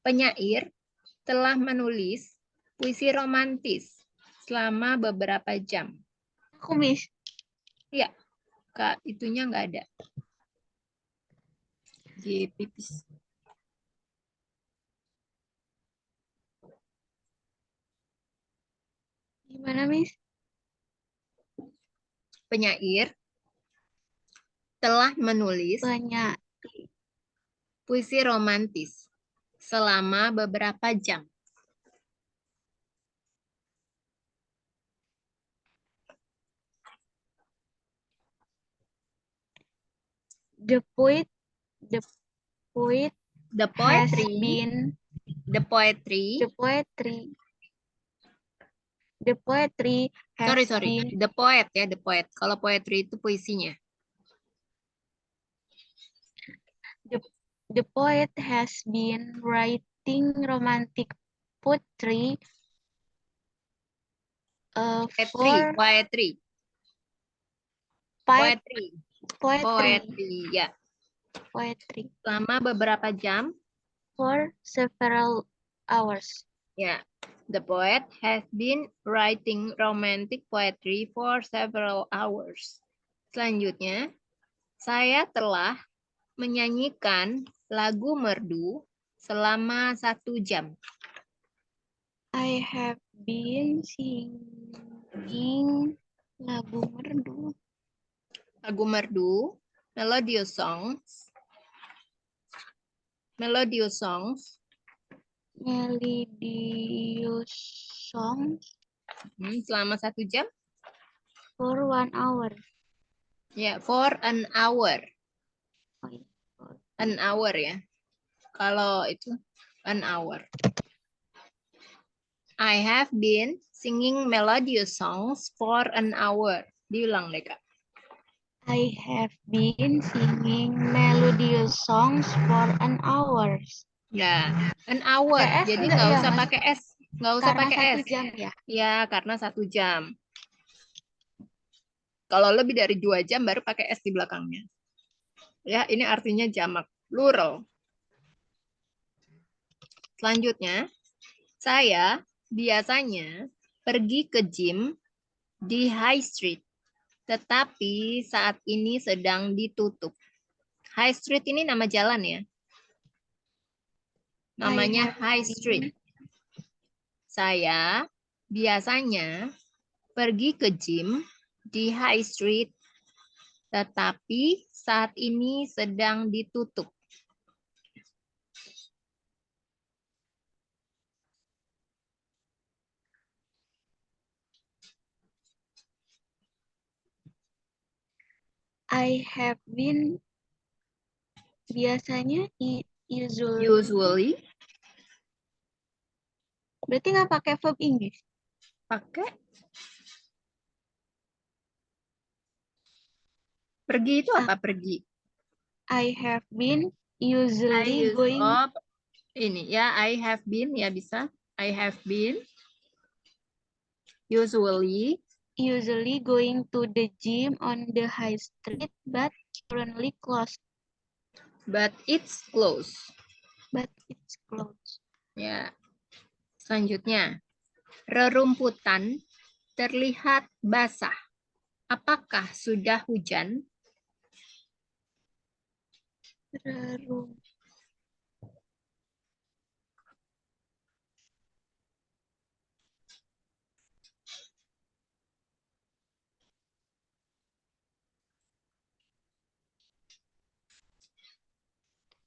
penyair telah menulis puisi romantis selama beberapa jam. Aku, Miss. Ya, Kak, itunya nggak ada. Di pipis. Gimana, Miss? Penyair telah menulis puisi romantis selama beberapa jam. The poet the poet The has poetry, been the poetry, the poetry has sorry, been the poet ya, the poet. Kalau poetry itu puisinya. the poet has been writing romantic poetry for Poetry, five poetry, ya. poetry Selama beberapa jam, for several hours. ya. The poet has been writing romantic poetry for several hours. Selanjutnya, saya telah menyanyikan lagu merdu selama 1 jam. I have been singing lagu merdu. Lagu merdu, melodious songs. Melodious songs. Melodious songs Selama 1 jam. for 1 hour. Ya, for an hour. Oh, iya. An hour ya. Kalau itu an hour. I have been singing melodious songs for an hour. Diulang deh, Kak. I have been singing melodious songs for an hour. Ya, an hour. Pakai S Jadi enggak nggak ya, usah Mas? pakai S. Nggak usah Karena pakai 1 S. jam ya. Ya, karena 1 jam. Kalau lebih dari 2 jam baru pakai S di belakangnya. Ya, ini artinya jamak, plural. Selanjutnya, saya biasanya pergi ke gym di High Street, tetapi saat ini sedang ditutup. High Street ini nama jalan ya. Namanya High Street. Saya biasanya pergi ke gym di High Street, tetapi saat ini sedang ditutup. I have been biasanya Usually berarti nggak pakai verb English. pakai pergi itu apa pergi? I have been usually going Ini ya, I have been ya bisa. I have been usually going to the gym on the high street but currently closed. but it's closed. But it's closed. Ya. Selanjutnya, rerumputan terlihat basah. Apakah sudah hujan?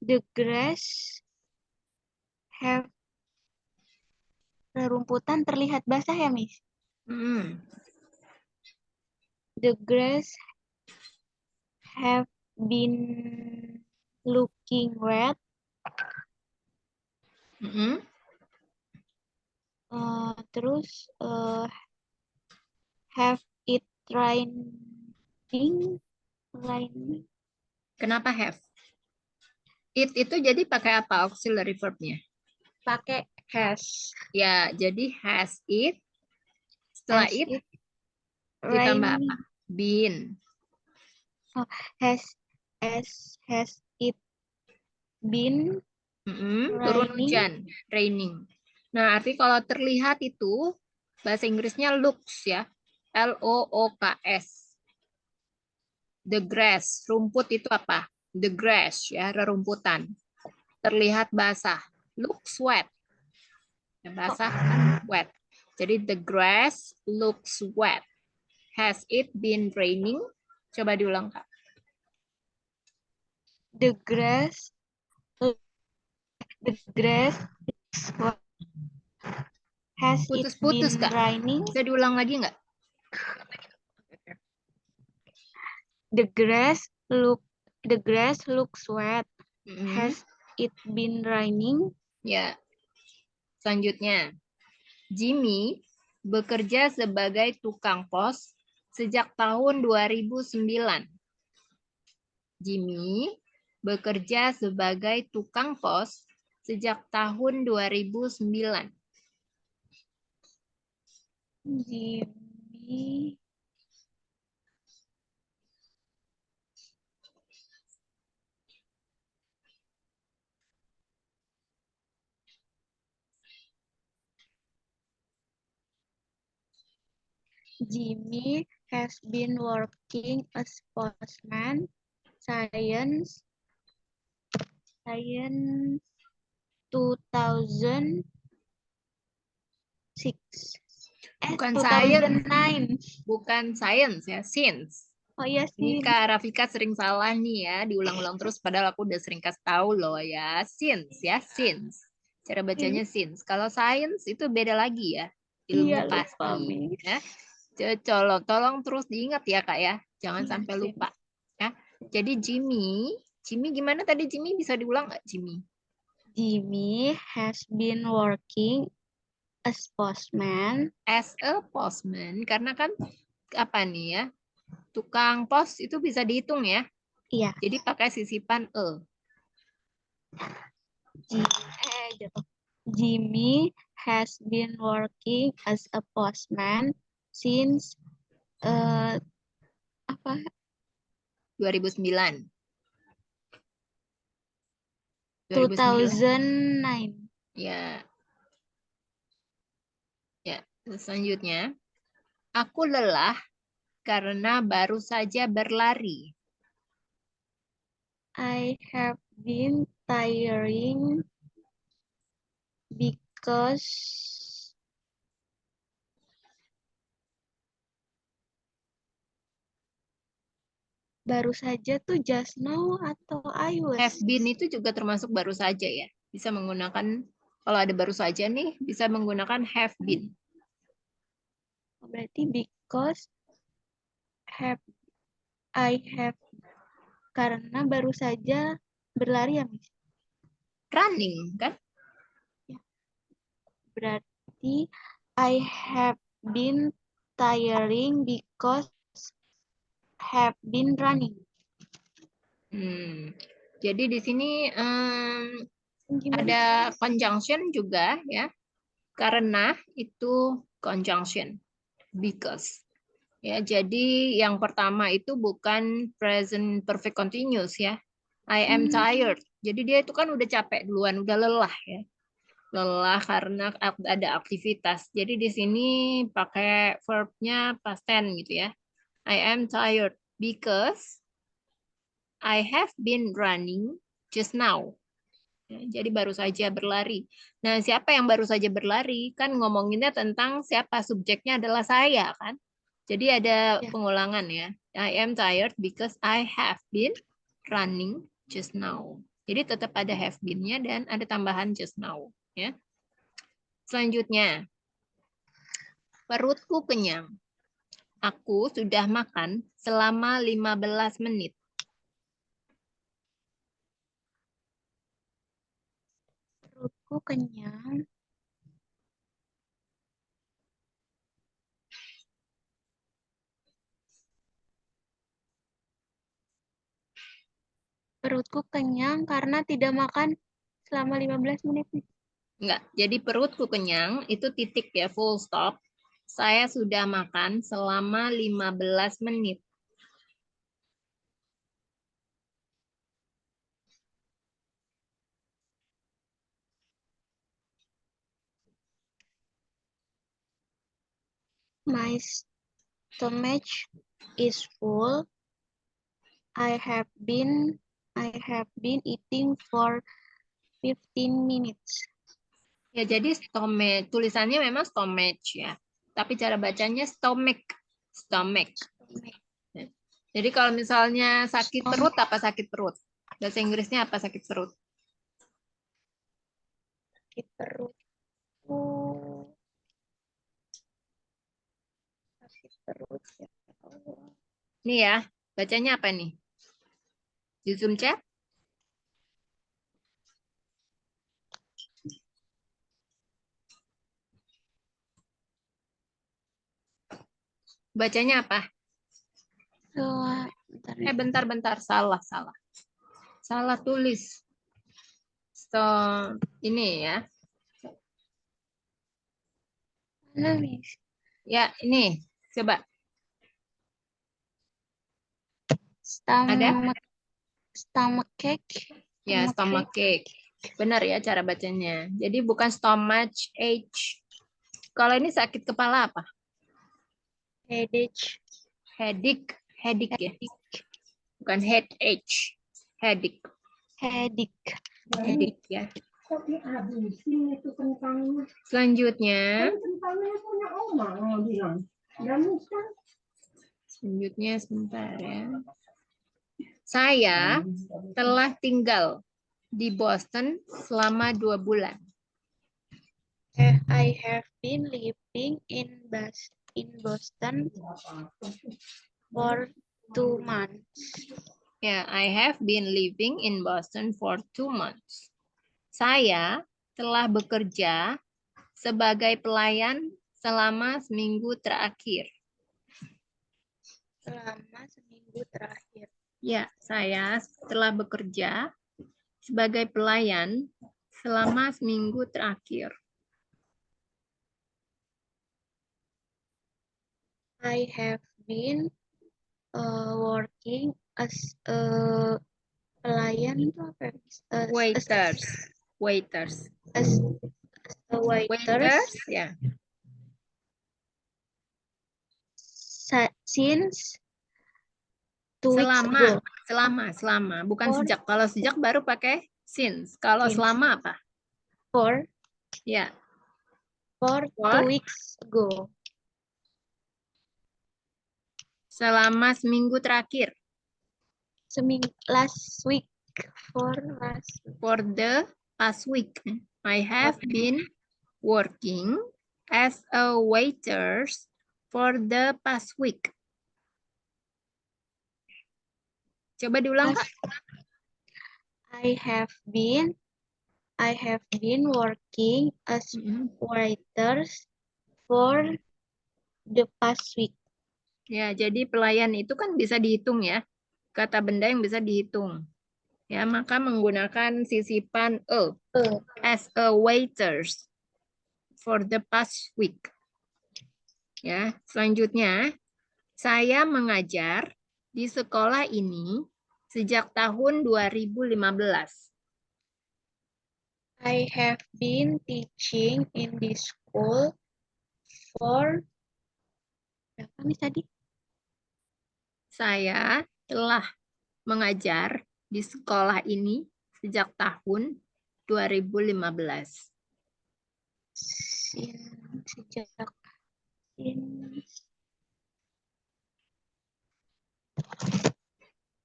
The grass have rerumputan terlihat basah ya, Miss? The grass have been looking wet. Terus have it raining? Kenapa have? It itu jadi pakai apa auxiliary verb-nya? Pakai has. Ya, jadi has it. Setelah it ditambah apa? Been. Oh, has it been turun hujan, raining. Nah, arti kalau terlihat itu bahasa Inggrisnya looks ya. L-O-O-K-S. The grass, rumput itu apa? The grass ya, rerumputan. Terlihat basah. Looks wet. Basah kan wet. Jadi the grass looks wet. Has it been raining? Coba diulang, Kak. The grass The grass has it Putus-putus, been Kak. raining? Bisa diulang lagi nggak? The grass looks wet. Mm-mm. Has it been raining? Ya. Selanjutnya, Jimmy bekerja sebagai tukang pos sejak tahun 2009. Jimmy bekerja sebagai tukang pos sejak tahun 2009. Jimmy Jimmy has been working as postman since 2006. Bukan science. 2009. Bukan science ya, since. Oh iya Ini sih. Kak Rafika sering salah nih ya, diulang-ulang terus padahal aku udah sering kasih tahu loh ya. Since ya, since. Cara bacanya since. Kalau science itu beda lagi ya. Ilmu Iya, lupa, pasti Miss. ya. Tolong terus diingat ya Kak ya. Jangan Iya, sampai sip. lupa ya. Jadi Jimmy gimana tadi Jimmy, bisa diulang nggak Jimmy? Jimmy has been working as postman. As a postman, karena kan apa nih ya? Tukang pos itu bisa dihitung ya. Iya. Jadi pakai sisipan e. Jimmy has been working as a postman since 2009. 2009. Ya. Ya, selanjutnya. Aku lelah karena baru saja berlari. I have been tiring because baru saja tuh just now atau I was. Have been itu juga termasuk baru saja ya. Bisa menggunakan, kalau ada baru saja nih, bisa menggunakan have been. Berarti because I have, karena baru saja berlari ya, Miss? Running, kan? Berarti I have been tiring because have been running. Jadi di sini Gimana? ada conjunction juga ya. Karena itu conjunction. Because. Ya, jadi yang pertama itu bukan present perfect continuous ya. I am tired. Jadi dia itu kan udah capek duluan, udah lelah ya. Lelah karena ada aktivitas. Jadi di sini pakai verbnya past tense gitu ya. I am tired because I have been running just now. Ya, jadi baru saja berlari. Nah, siapa yang baru saja berlari? Kan ngomonginnya tentang siapa, subjeknya adalah saya kan. Jadi ada pengulangan ya. I am tired because I have been running just now. Jadi tetap ada have been-nya dan ada tambahan just now ya. Selanjutnya, perutku kenyang. Aku sudah makan selama 15 menit. Perutku kenyang. Perutku kenyang karena tidak makan selama 15 menit. Enggak, jadi perutku kenyang itu titik ya, full stop. Saya sudah makan selama 15 menit. My stomach is full. I have been eating for 15 minutes. Ya, jadi stomach, tulisannya memang stomach ya. Tapi cara bacanya stomach. Stomach. Jadi kalau misalnya sakit perut, apa sakit perut? Bahasa Inggrisnya apa sakit perut? sakit perut. Sakit perut ya Allah. Nih ya, bacanya apa nih? Di Zoom chat? Bacanya apa? Bentar nih. Bentar. Salah. Salah tulis. So, ini ya. Mana, Miss? Ya, ini. Coba. Stomach stomach ache. Ya, Stomach stomachache. Benar ya cara bacanya. Jadi bukan stomach ache. Kalau ini sakit kepala apa? headache. Headache. Headache ya. Bukan headache. Headache. Headache. Headache ya. Kok dihabisin itu kentangnya? Selanjutnya. Kan kentangnya punya oma, mau bilang. Dan kan Selanjutnya sebentar ya. Saya telah tinggal di Boston selama 2 bulan. I have been living in Boston for 2 months. Ya, I have been living in Boston for 2 months. Saya telah bekerja sebagai pelayan selama seminggu terakhir. Selama seminggu terakhir. Ya, saya telah bekerja sebagai pelayan selama seminggu terakhir. I have been working as a pelayan itu apa ya? Waiters. As a waiters ya. since 2 weeks ago. Selama. Bukan For- sejak. Kalau sejak baru pakai since. Kalau Since. selama apa? For Ya, 2 weeks ago. selama seminggu terakhir. Last week. For the past week, I have been working as a waiter for the past week. Coba diulang, Kak. I have been working as waiters for the past week. Ya, jadi pelayan itu kan bisa dihitung ya. Kata benda yang bisa dihitung. Ya, maka menggunakan sisipan as a waiters for the past week. Ya, selanjutnya saya mengajar di sekolah ini sejak tahun 2015. I have been teaching in this school for berapa nih tadi? Saya telah mengajar di sekolah ini sejak tahun 2015.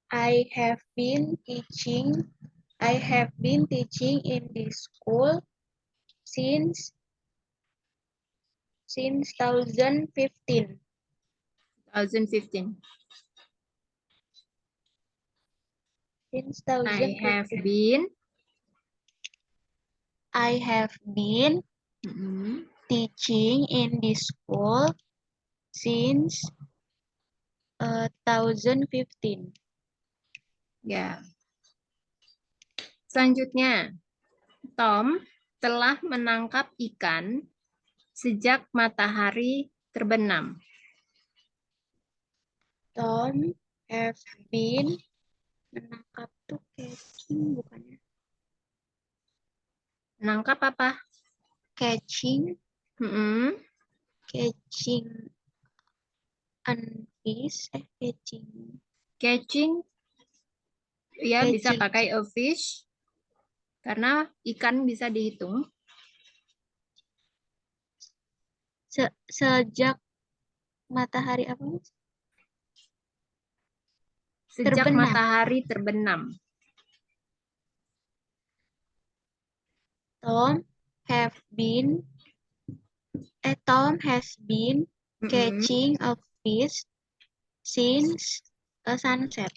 I have been teaching in this school since 2015. 2015. Since I 2015. I have been teaching in this school since 2015. Ya. Selanjutnya, Tom telah menangkap ikan sejak matahari terbenam. Tom have been menangkap tuh catching bukannya? Menangkap apa? Catching catching an fish, Catching, ya bisa Catching. pakai a fish, karena ikan bisa dihitung. Sejak matahari apa? Sejak Terbenam. matahari terbenam. Tom Tom has been Mm-mm. catching a fish since a sunset.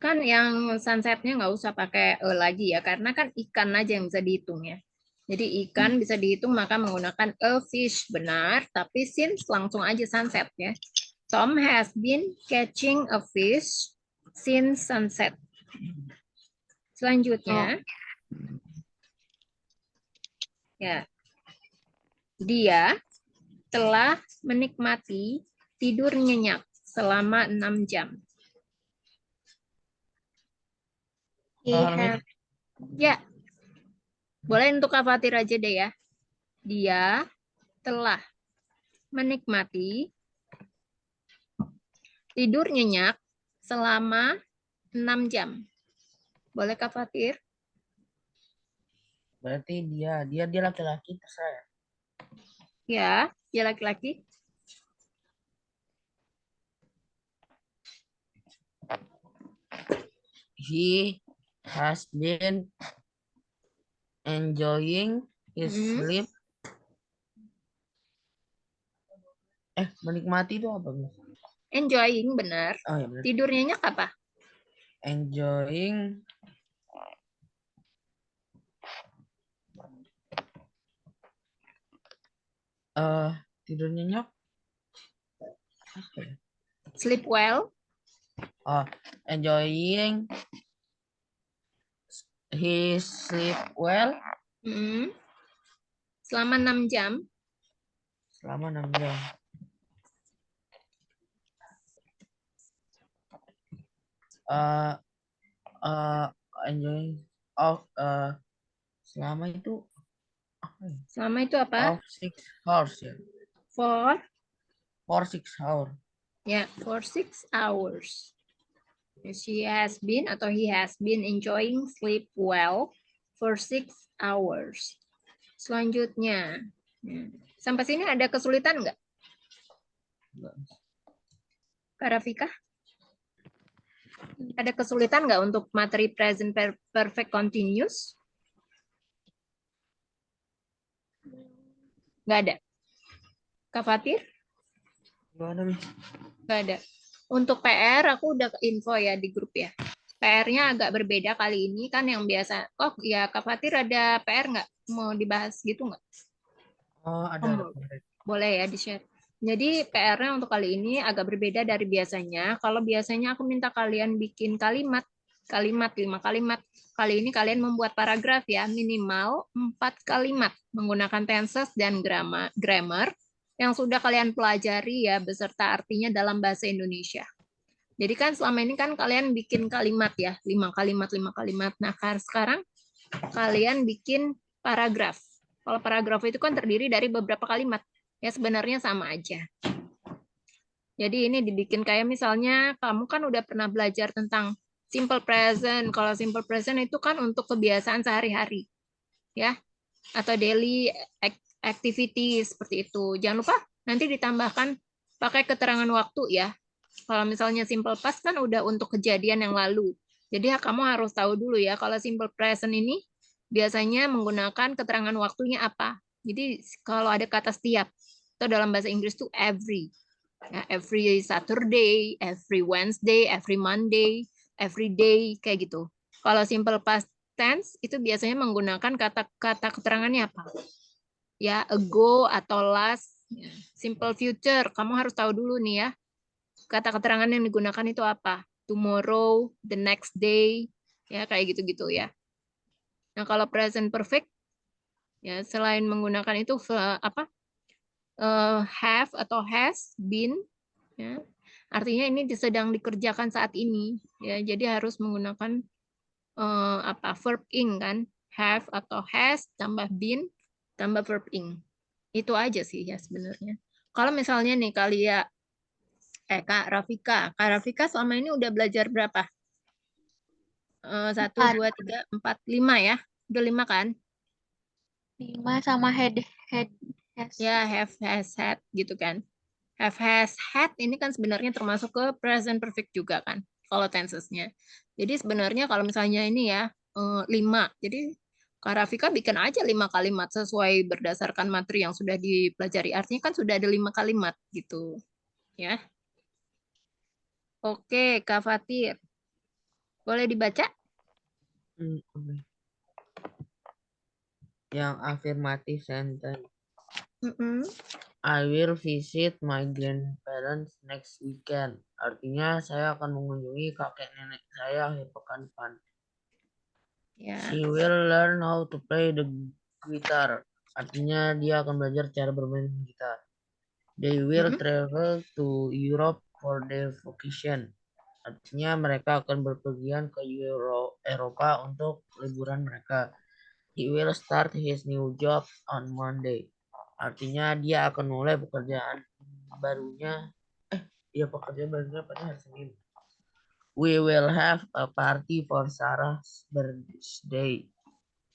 Kan yang sunsetnya nggak usah pakai lagi ya, karena kan ikan aja yang bisa dihitung ya. Jadi ikan bisa dihitung maka menggunakan a fish, benar, tapi since langsung aja sunset ya. Tom has been catching a fish since sunset. Selanjutnya, ya, dia telah menikmati tidur nyenyak selama 6 jam. He have Ya, boleh untuk Khawatir aja deh ya. Dia telah menikmati tidur nyenyak selama 6 jam. Boleh Khawatir? Berarti dia laki-laki, terserah ya. Ya, dia laki-laki. He has been enjoying his sleep. Menikmati itu apa, Bu? Enjoying, benar. Oh ya benar. Tidur nyenyak apa? Enjoying tidur nyenyak. Apa ya? Sleep well. Enjoying his sleep well. Selama 6 jam. Selama 6 jam. Enjoying selama itu apa ya? Selama itu apa? Of 6 hours ya. For 6 hours. Ya, for 6 hours. She has been atau he has been enjoying sleep well for 6 hours. Selanjutnya, sampai sini ada kesulitan nggak? Kak Rafika? Ada kesulitan nggak untuk materi present perfect continuous? Nggak ada. Kak Fatir? Nggak ada. Untuk PR aku udah info ya di grup ya. PR-nya agak berbeda kali ini kan yang biasa. Oh ya Kak Fatir ada PR nggak? Mau dibahas gitu nggak? Ada. Boleh ya di-share. Jadi PR-nya untuk kali ini agak berbeda dari biasanya. Kalau biasanya aku minta kalian bikin kalimat 5 kalimat. Kali ini kalian membuat paragraf ya, minimal 4 kalimat menggunakan tenses dan grammar yang sudah kalian pelajari ya beserta artinya dalam bahasa Indonesia. Jadi kan selama ini kan kalian bikin kalimat ya, 5 kalimat. Nah, sekarang kalian bikin paragraf. Kalau paragraf itu kan terdiri dari beberapa kalimat. Ya sebenarnya sama aja. Jadi ini dibikin kayak misalnya kamu kan udah pernah belajar tentang simple present. Kalau simple present itu kan untuk kebiasaan sehari-hari. Ya. Atau daily activity seperti itu. Jangan lupa nanti ditambahkan pakai keterangan waktu ya. Kalau misalnya simple past kan udah untuk kejadian yang lalu. Jadi kamu harus tahu dulu ya kalau simple present ini biasanya menggunakan keterangan waktunya apa. Jadi kalau ada kata setiap atau dalam bahasa Inggris itu every. Ya, every Saturday, every Wednesday, every Monday, every day, kayak gitu. Kalau simple past tense itu biasanya menggunakan kata-kata keterangannya apa? Ya, ago atau last. Ya. Simple future, kamu harus tahu dulu nih ya. Kata keterangan yang digunakan itu apa? Tomorrow, the next day, ya kayak gitu-gitu ya. Nah, kalau present perfect, ya selain menggunakan itu apa? Have atau has been, ya, artinya ini sedang dikerjakan saat ini, ya. Jadi harus menggunakan apa? Verb ing kan? Have atau has tambah been tambah verb ing. Itu aja sih ya sebenarnya. Kalau misalnya nih Kak Rafika selama ini udah belajar berapa? 1, 2, 3, 4, 5 ya? Udah 5 kan? 5 sama has. Ya, have, has, had gitu kan. Have, has, had ini kan sebenarnya termasuk ke present perfect juga kan, kalau tensesnya. Jadi sebenarnya kalau misalnya ini ya 5. Jadi Kak Rafika bikin aja 5 kalimat sesuai berdasarkan materi yang sudah dipelajari. Artinya kan sudah ada 5 kalimat gitu. Ya. Oke, Kak Fatir. Boleh dibaca? Oke. Yang afirmatif sentence. Mm-mm. I will visit my grandparents next weekend. Artinya saya akan mengunjungi kakek nenek saya akhir pekan depan. Ya. She will learn how to play the guitar. Artinya dia akan belajar cara bermain gitar. They will travel to Europe for their vacation. Artinya mereka akan berpergian ke Eropa untuk liburan mereka. He will start his new job on Monday. Artinya dia akan mulai pekerjaan barunya. Pekerjaan barunya pada hari Senin. We will have a party for Sarah's birthday.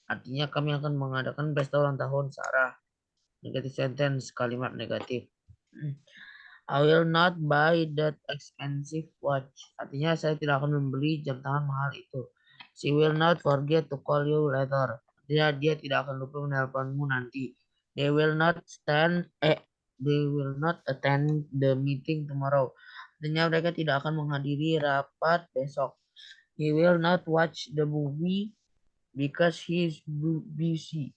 Artinya kami akan mengadakan pesta ulang tahun Sarah. Negative sentence, kalimat negatif. I will not buy that expensive watch. Artinya saya tidak akan membeli jam tangan mahal itu. She will not forget to call you later. Artinya dia tidak akan lupa menelponmu nanti. They will not attend the meeting tomorrow. Artinya mereka tidak akan menghadiri rapat besok. He will not watch the movie because he is busy.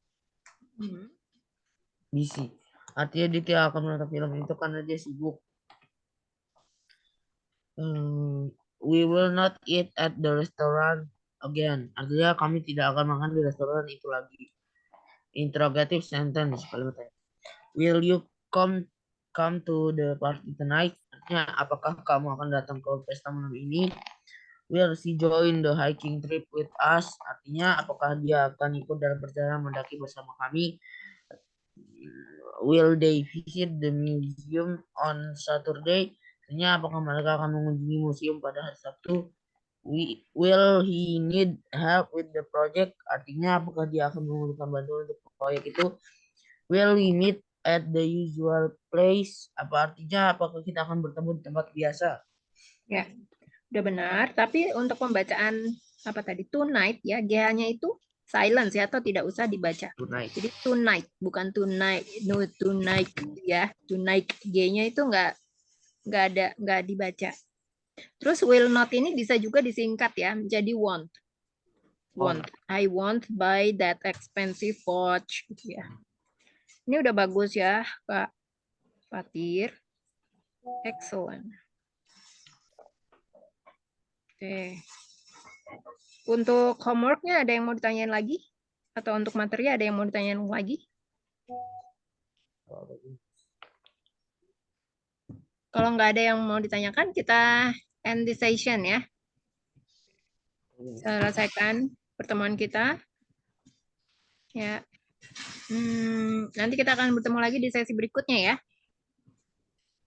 Busy. Artinya dia tidak akan menonton film itu karena dia sibuk. We will not eat at the restaurant again. Artinya kami tidak akan makan di restoran itu lagi. Interrogative sentence. Kalimatnya. Will you come to the party tonight? Artinya apakah kamu akan datang ke pesta malam ini? Will she join the hiking trip with us? Artinya apakah dia akan ikut dalam perjalanan mendaki bersama kami? Will they visit the museum on Saturday? Artinya apakah mereka akan mengunjungi museum pada hari Sabtu? Will he need help with the project? Artinya apakah dia akan memerlukan bantuan untuk proyek itu? Will we meet at the usual place? Apa artinya apakah kita akan bertemu di tempat biasa? Ya, udah benar. Tapi untuk pembacaan apa tadi tonight ya, G-nya itu silence ya atau tidak usah dibaca. Tonight. Jadi tonight bukan tonight, no tonight ya. Tonight G-nya itu nggak dibaca. Terus will not ini bisa juga disingkat ya menjadi won't. Won't. I won't buy that expensive watch gitu ya. Ini udah bagus ya, Kak Fatir. Excellent. Oke. Untuk homeworknya ada yang mau ditanyain lagi? Atau untuk materi ada yang mau ditanyain lagi? Kalau nggak ada yang mau ditanyakan, kita end the session ya. Selesaikan pertemuan kita. Ya. Nanti kita akan bertemu lagi di sesi berikutnya ya.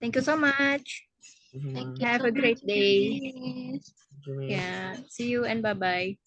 Thank you so much. Thank you Have so a great much, day. Miss. Yeah. See you and bye-bye.